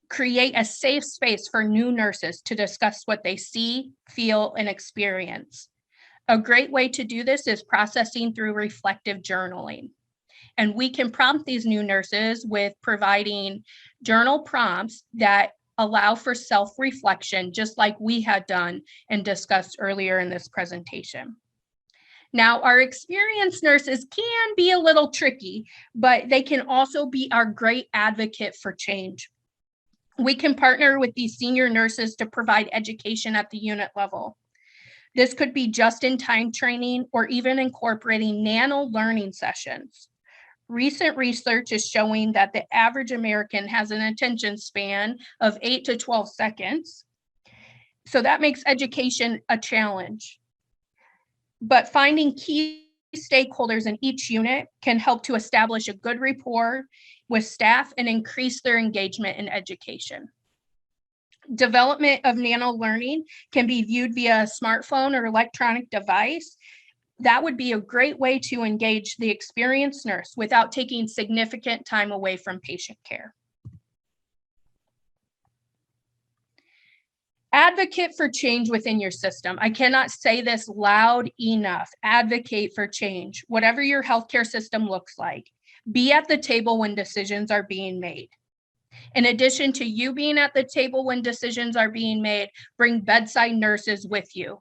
create a safe space for new nurses to discuss what they see, feel, and experience. A great way to do this is processing through reflective journaling. And we can prompt these new nurses with providing journal prompts that allow for self-reflection, just like we had done and discussed earlier in this presentation. Now, our experienced nurses can be a little tricky, but they can also be our great advocate for change. We can partner with these senior nurses to provide education at the unit level. This could be just-in-time training or even incorporating nano learning sessions. Recent research is showing that the average American has an attention span of 8 to 12 seconds. So that makes education a challenge. But finding key stakeholders in each unit can help to establish a good rapport with staff and increase their engagement in education. Development of nano learning can be viewed via a smartphone or electronic device. That would be a great way to engage the experienced nurse without taking significant time away from patient care. Advocate for change within your system. I cannot say this loud enough. Advocate for change, whatever your healthcare system looks like. Be at the table when decisions are being made. In addition to you being at the table when decisions are being made, bring bedside nurses with you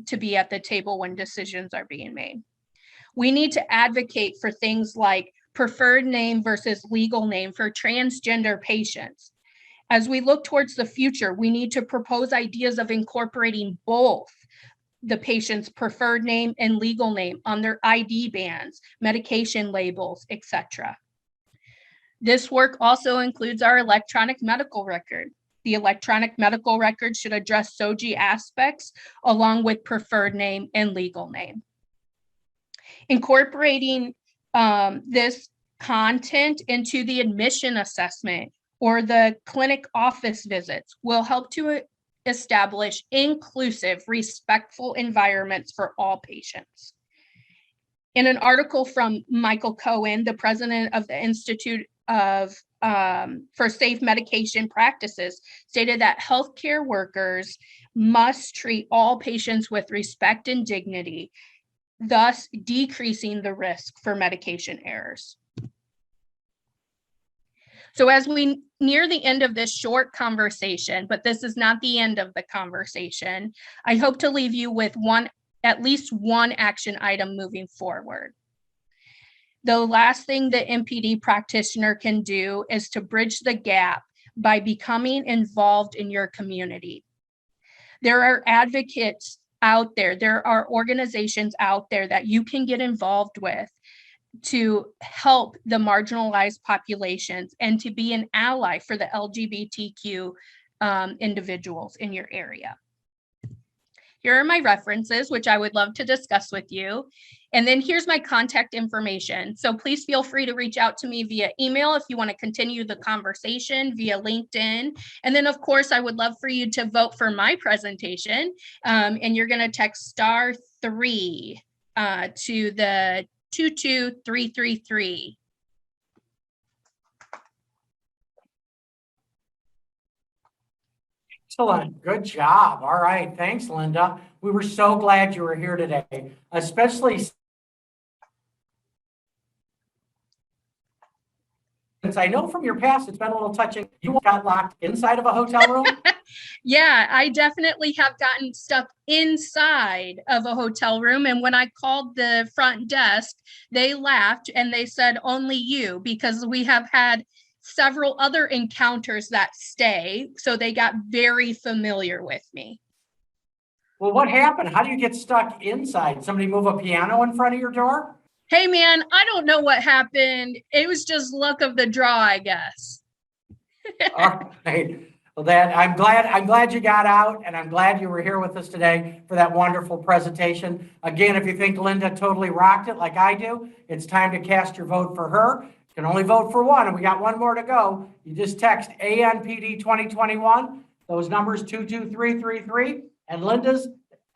to be at the table when decisions are being made. We need to advocate for things like preferred name versus legal name for transgender patients. As we look towards the future, we need to propose ideas of incorporating both the patient's preferred name and legal name on their ID bands, medication labels, etc. This work also includes our electronic medical record. The electronic medical record should address SOGI aspects along with preferred name and legal name. Incorporating this content into the admission assessment or the clinic office visits will help to establish inclusive, respectful environments for all patients. In an article from Michael Cohen, the president of the Institute for Safe Medication Practices, stated that healthcare workers must treat all patients with respect and dignity, thus decreasing the risk for medication errors. So as we near the end of this short conversation, but this is not the end of the conversation, I hope to leave you with at least one action item moving forward. The last thing the NPD practitioner can do is to bridge the gap by becoming involved in your community. There are advocates out there, there are organizations out there that you can get involved with to help the marginalized populations and to be an ally for the LGBTQ individuals in your area. Here are my references, which I would love to discuss with you. And then here's my contact information. So please feel free to reach out to me via email if you want to continue the conversation, via LinkedIn. And then of course, I would love for you to vote for my presentation. And you're going to text *3 to the 22333. Excellent. Good job. All right. Thanks, Linda. We were so glad you were here today, especially since I know from your past, it's been a little touching. You got locked inside of a hotel room? Yeah, I definitely have gotten stuck inside of a hotel room. And when I called the front desk, they laughed and they said, only you, because we have had several other encounters that stay. So they got very familiar with me. Well, what happened? How do you get stuck inside? Somebody move a piano in front of your door? Hey, man, I don't know what happened. It was just luck of the draw, I guess. All right. Well, I'm glad you got out, and I'm glad you were here with us today for that wonderful presentation. Again, if you think Linda totally rocked it like I do, it's time to cast your vote for her. You can only vote for one, and we got one more to go. You just text ANPD 2021, those numbers 22333, and Linda's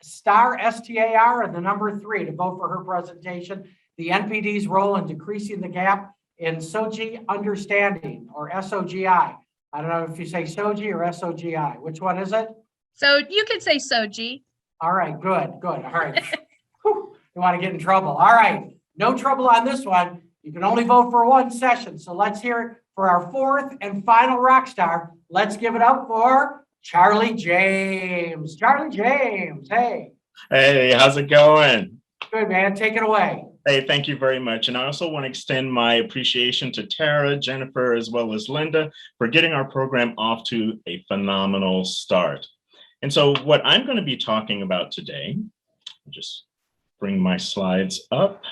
STAR and the number 3 to vote for her presentation. The NPD's role in decreasing the gap in SOGI understanding, or SOGI. I don't know if you say SOGI or SOGI. Which one is it? So you could say SOGI. All right, good. All right. Whew, you want to get in trouble. All right, no trouble on this one. You can only vote for one session. So let's hear it for our 4th and final rock star. Let's give it up for Charlie James. Charlie James, hey. Hey, how's it going? Good, man. Take it away. Hey, thank you very much. And I also want to extend my appreciation to Tara, Jennifer, as well as Linda for getting our program off to a phenomenal start. And so what I'm going to be talking about today, I'll just bring my slides up.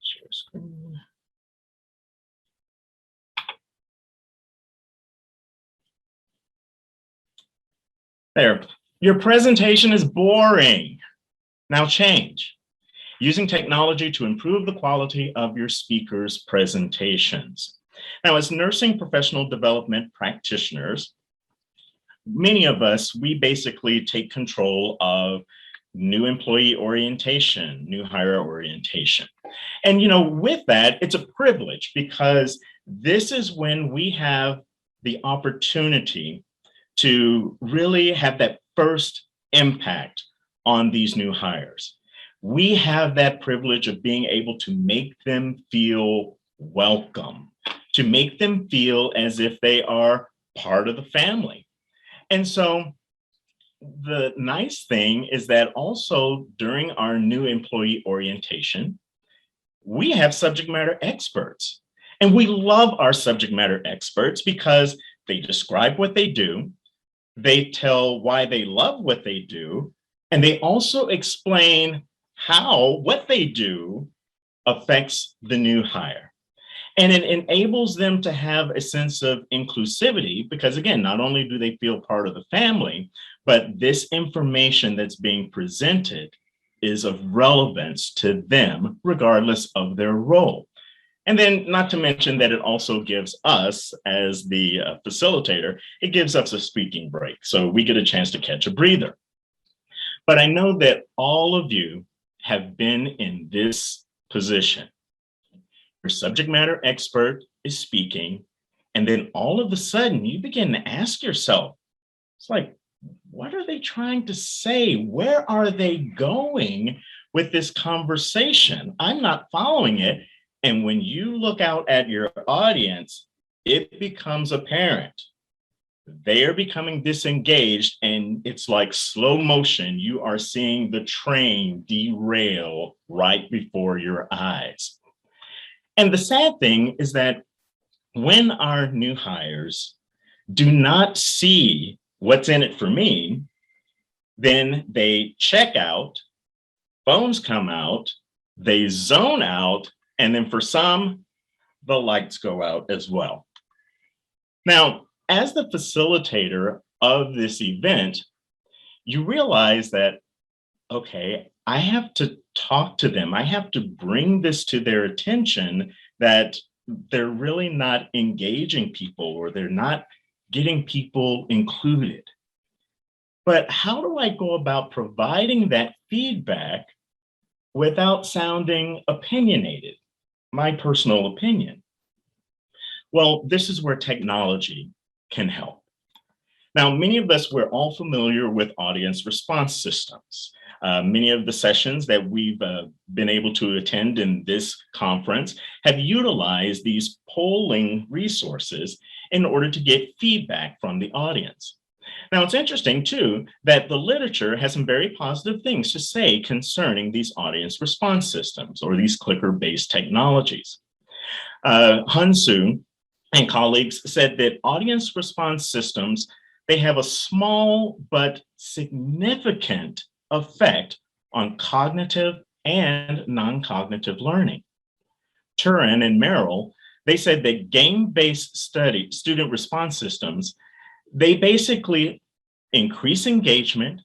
Share screen. There. Your presentation is boring. Now change. Using technology to improve the quality of your speakers' presentations. Now, as nursing professional development practitioners, many of us, we basically take control of new employee orientation, new hire orientation. And, with that, it's a privilege because this is when we have the opportunity to really have that first impact on these new hires. We have that privilege of being able to make them feel welcome, to make them feel as if they are part of the family. And so the nice thing is that also during our new employee orientation, we have subject matter experts. And we love our subject matter experts because they describe what they do, they tell why they love what they do, and they also explain how what they do affects the new hire. And it enables them to have a sense of inclusivity because, again, not only do they feel part of the family, but this information that's being presented is of relevance to them regardless of their role. And then not to mention that it also gives us, as the facilitator, it gives us a speaking break. So we get a chance to catch a breather. But I know that all of you have been in this position. Your subject matter expert is speaking, and then all of a sudden you begin to ask yourself, it's like, what are they trying to say? Where are they going with this conversation? I'm not following it. And when you look out at your audience, it becomes apparent. They are becoming disengaged, and it's like slow motion. You are seeing the train derail right before your eyes. And the sad thing is that when our new hires do not see what's in it for me, then they check out, phones come out, they zone out, and then for some, the lights go out as well. Now, as the facilitator of this event, you realize that, okay, I have to talk to them. I have to bring this to their attention that they're really not engaging people or they're not getting people included. But how do I go about providing that feedback without sounding opinionated, my personal opinion? Well, this is where technology can help. Now, many of us, we're all familiar with audience response systems. Many of the sessions that we've been able to attend in this conference have utilized these polling resources in order to get feedback from the audience. Now, it's interesting, too, that the literature has some very positive things to say concerning these audience response systems or these clicker-based technologies. Hunsu and colleagues said that audience response systems, they have a small but significant effect on cognitive and non-cognitive learning. Turin and Merrill, they said that game-based student response systems, they basically increase engagement,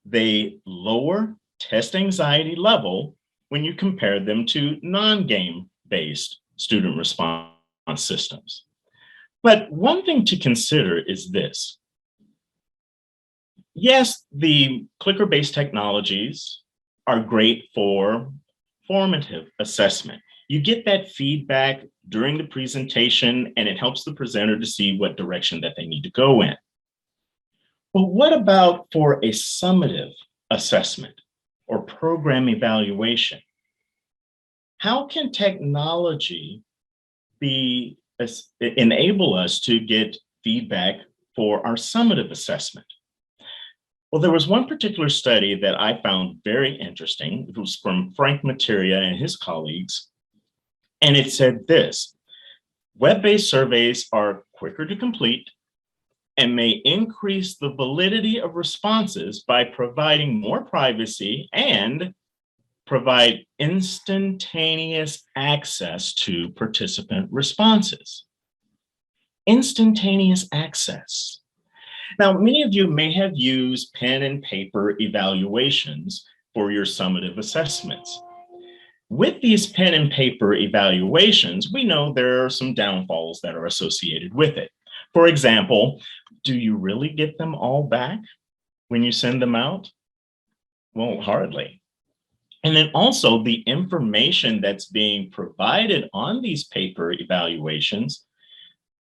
they lower test anxiety level when you compare them to non-game based student response systems. But one thing to consider is this. Yes, the clicker-based technologies are great for formative assessment. You get that feedback during the presentation and it helps the presenter to see what direction that they need to go in. But what about for a summative assessment or program evaluation? How can technology enable us to get feedback for our summative assessment? Well, there was one particular study that I found very interesting. It was from Frank Materia and his colleagues. And it said this: web-based surveys are quicker to complete and may increase the validity of responses by providing more privacy and provide instantaneous access to participant responses. Instantaneous access. Now, many of you may have used pen and paper evaluations for your summative assessments. With these pen and paper evaluations, we know there are some downfalls that are associated with it. For example, do you really get them all back when you send them out? Well, hardly. And then also the information that's being provided on these paper evaluations,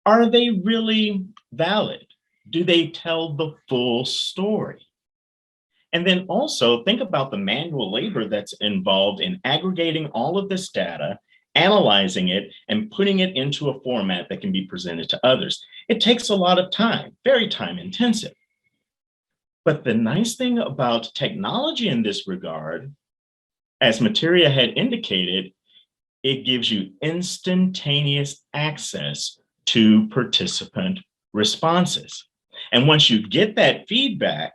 are they really valid? Do they tell the full story? And then also think about the manual labor that's involved in aggregating all of this data, analyzing it, and putting it into a format that can be presented to others. It takes a lot of time, very time intensive. But the nice thing about technology in this regard, as Materia had indicated, it gives you instantaneous access to participant responses. And once you get that feedback,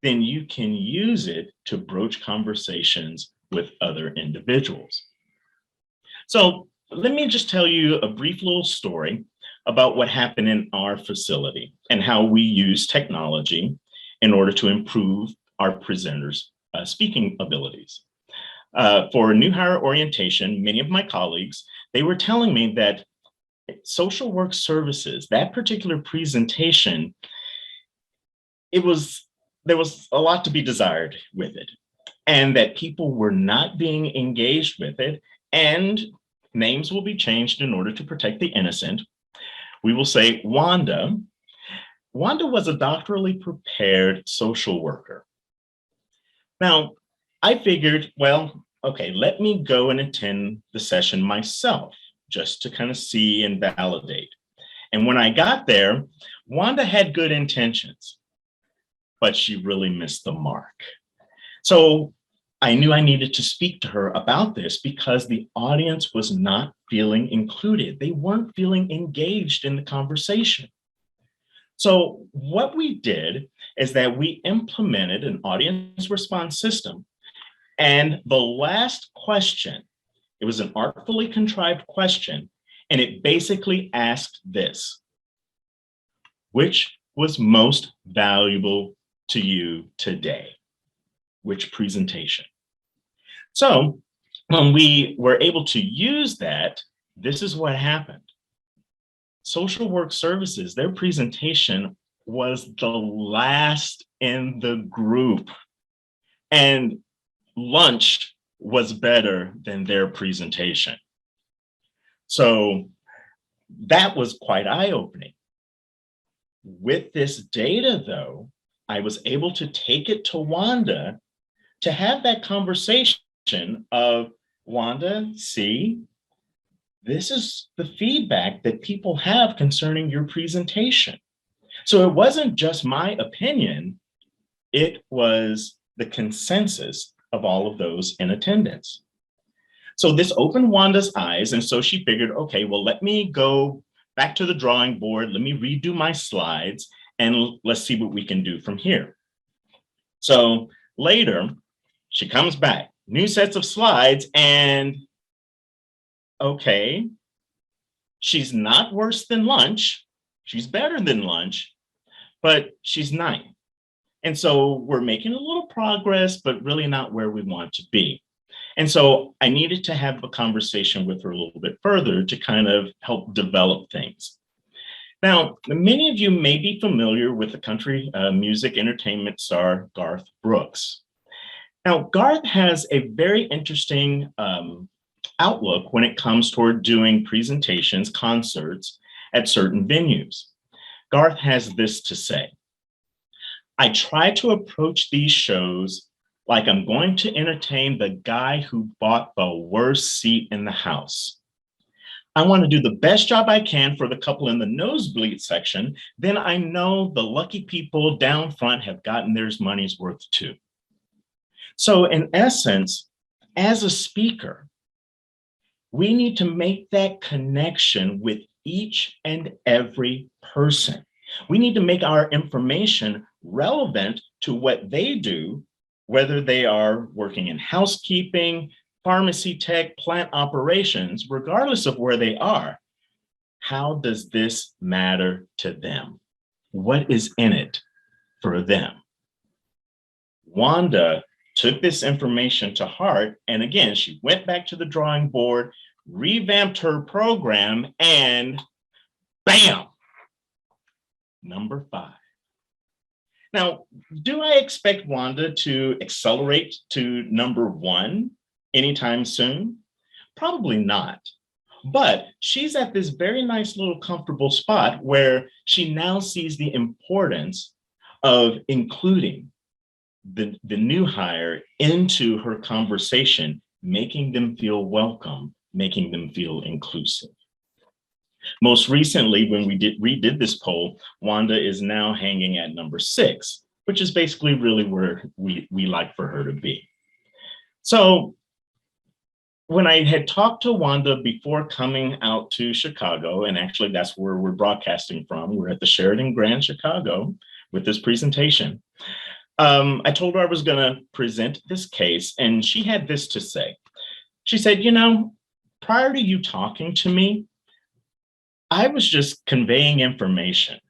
then you can use it to broach conversations with other individuals. So let me just tell you a brief little story about what happened in our facility and how we use technology in order to improve our presenters' speaking abilities. For new hire orientation, many of my colleagues, they were telling me that social work services, that particular presentation, there was a lot to be desired with it, and that people were not being engaged with it, and names will be changed in order to protect the innocent. We will say Wanda. Wanda was a doctorally prepared social worker. Now, I figured, well, okay, let me go and attend the session myself just to kind of see and validate. And when I got there, Wanda had good intentions, but she really missed the mark. So I knew I needed to speak to her about this because the audience was not feeling included. They weren't feeling engaged in the conversation. So what we did is that we implemented an audience response system. And the last question, it was an artfully contrived question, and it basically asked this: which was most valuable to you today? Which presentation? So when we were able to use that, this is what happened. Social work services, their presentation was the last in the group, and lunch was better than their presentation. So that was quite eye-opening. With this data, though, I was able to take it to Wanda to have that conversation of, Wanda, see, this is the feedback that people have concerning your presentation. So it wasn't just my opinion, it was the consensus of all of those in attendance. So this opened Wanda's eyes, and so she figured, okay, well, let me go back to the drawing board, let me redo my slides, and let's see what we can do from here. So later, she comes back, new sets of slides, and okay, she's not worse than lunch, she's better than lunch, but she's 9. And so we're making a little progress, but really not where we want to be. And so I needed to have a conversation with her a little bit further to kind of help develop things. Now, many of you may be familiar with the country music entertainment star, Garth Brooks. Now, Garth has a very interesting outlook when it comes toward doing presentations, concerts at certain venues. Garth has this to say: I try to approach these shows like I'm going to entertain the guy who bought the worst seat in the house. I want to do the best job I can for the couple in the nosebleed section. Then I know the lucky people down front have gotten their money's worth too. So in essence, as a speaker, we need to make that connection with each and every person. We need to make our information relevant to what they do, whether they are working in housekeeping, pharmacy tech, plant operations, regardless of where they are. How does this matter to them? What is in it for them? Wanda took this information to heart, and again, she went back to the drawing board, revamped her program, and bam, number 5. Now, do I expect Wanda to accelerate to number 1 anytime soon? Probably not. But she's at this very nice little comfortable spot where she now sees the importance of including the new hire into her conversation, making them feel welcome, making them feel inclusive. Most recently, when we redid this poll, Wanda is now hanging at number 6, which is basically really where we like for her to be. So when I had talked to Wanda before coming out to Chicago, and actually that's where we're broadcasting from, we're at the Sheraton Grand Chicago with this presentation. I told her I was going to present this case, and she had this to say. She said, you know, prior to you talking to me, I was just conveying information.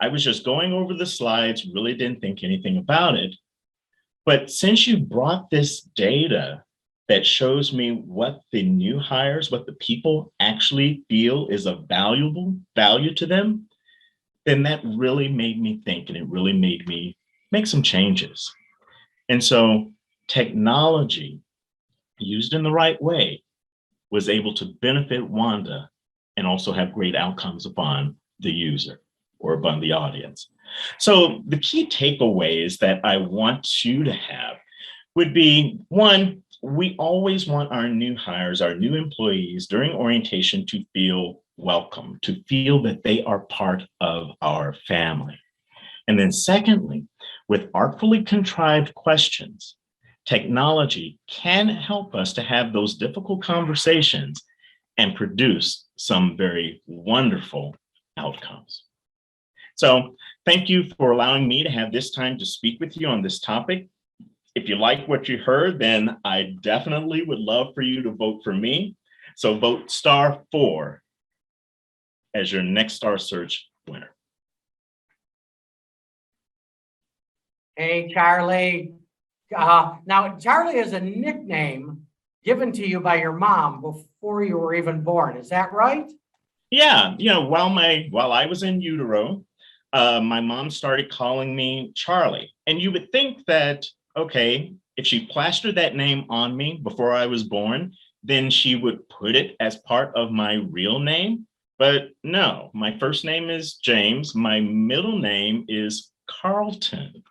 I was just going over the slides, really didn't think anything about it. But since you brought this data that shows me what the new hires, what the people actually feel is of value to them, then that really made me think, and it really made me make some changes. And so technology used in the right way was able to benefit Wanda and also have great outcomes upon the user or upon the audience. So the key takeaways that I want you to have would be, 1, we always want our new hires, our new employees during orientation to feel welcome, to feel that they are part of our family. And then secondly, with artfully contrived questions, Technology can help us to have those difficult conversations and produce some very wonderful outcomes. So thank you for allowing me to have this time to speak with you on this topic. If you like what you heard, then I definitely would love for you to vote for me. So vote *4 as your next Star Search winner. Hey, Charlie. Now, Charlie is a nickname given to you by your mom before you were even born. Is that right? Yeah, while I was in utero, my mom started calling me Charlie. And you would think that, okay, if she plastered that name on me before I was born, then she would put it as part of my real name. But no, my first name is James. My middle name is Carlton.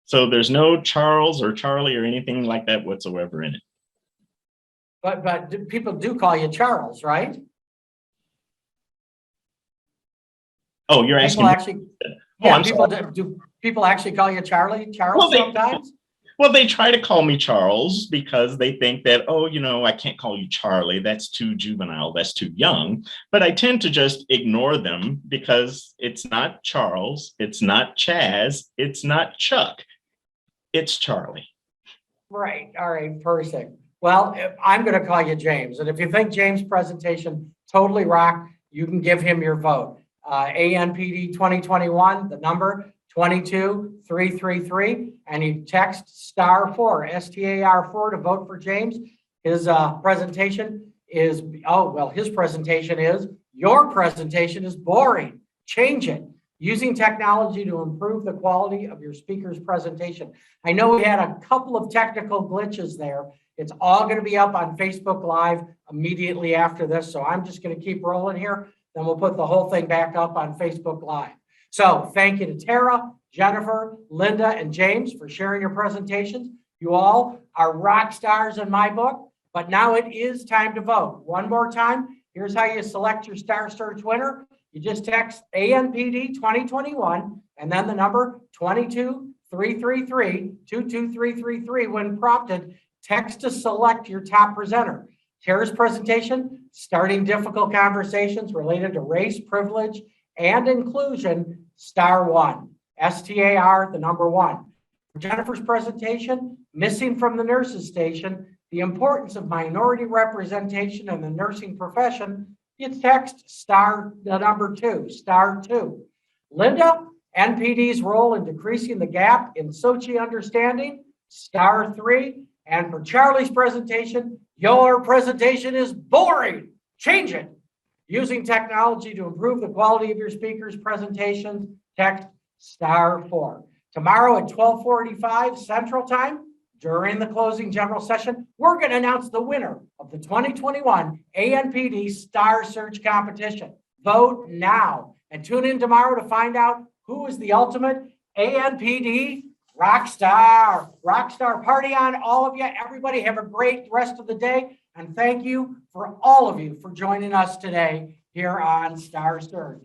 So there's no Charles or Charlie or anything like that whatsoever in it. But people do call you Charles, right? Oh, you're asking People me? actually, Oh, yeah, I'm people sorry. do people actually call you Charles Well, sometimes? Well, they try to call me Charles because they think that, oh, I can't call you Charlie. That's too juvenile. That's too young. But I tend to just ignore them because it's not Charles. It's not Chaz. It's not Chuck. It's Charlie. Right. All right. Perfect. Well, I'm going to call you James. And if you think James' presentation totally rocked, you can give him your vote. ANPD 2021, the number 22333, and you text *4, STAR4 to vote for James. His presentation is, his presentation is, your presentation is boring. Change it. Using technology to improve the quality of your speaker's presentation. I know we had a couple of technical glitches there. It's all going to be up on Facebook Live immediately after this. So I'm just going to keep rolling here. Then we'll put the whole thing back up on Facebook Live. So thank you to Tara, Jennifer, Linda, and James for sharing your presentations. You all are rock stars in my book, but now it is time to vote. One more time, here's how you select your Star Search winner. You just text ANPD 2021 and then the number 22333 when prompted. Text to select your top presenter. Tara's presentation, starting difficult conversations related to race, privilege, and inclusion, *1, STAR, the number 1. Jennifer's presentation, missing from the nurses station, the importance of minority representation in the nursing profession, you text the number 2, *2. Linda, NPD's role in decreasing the gap in Sochi understanding, *3. And for Charlie's presentation, your presentation is boring. Change it. Using technology to improve the quality of your speaker's presentations, text *4. Tomorrow at 12:45 Central Time, during the closing general session, we're going to announce the winner of the 2021 ANPD Star Search competition. Vote now and tune in tomorrow to find out who is the ultimate ANPD rockstar. Rockstar. Party on, all of you. Everybody have a great rest of the day. And thank you for all of you for joining us today here on Star Search.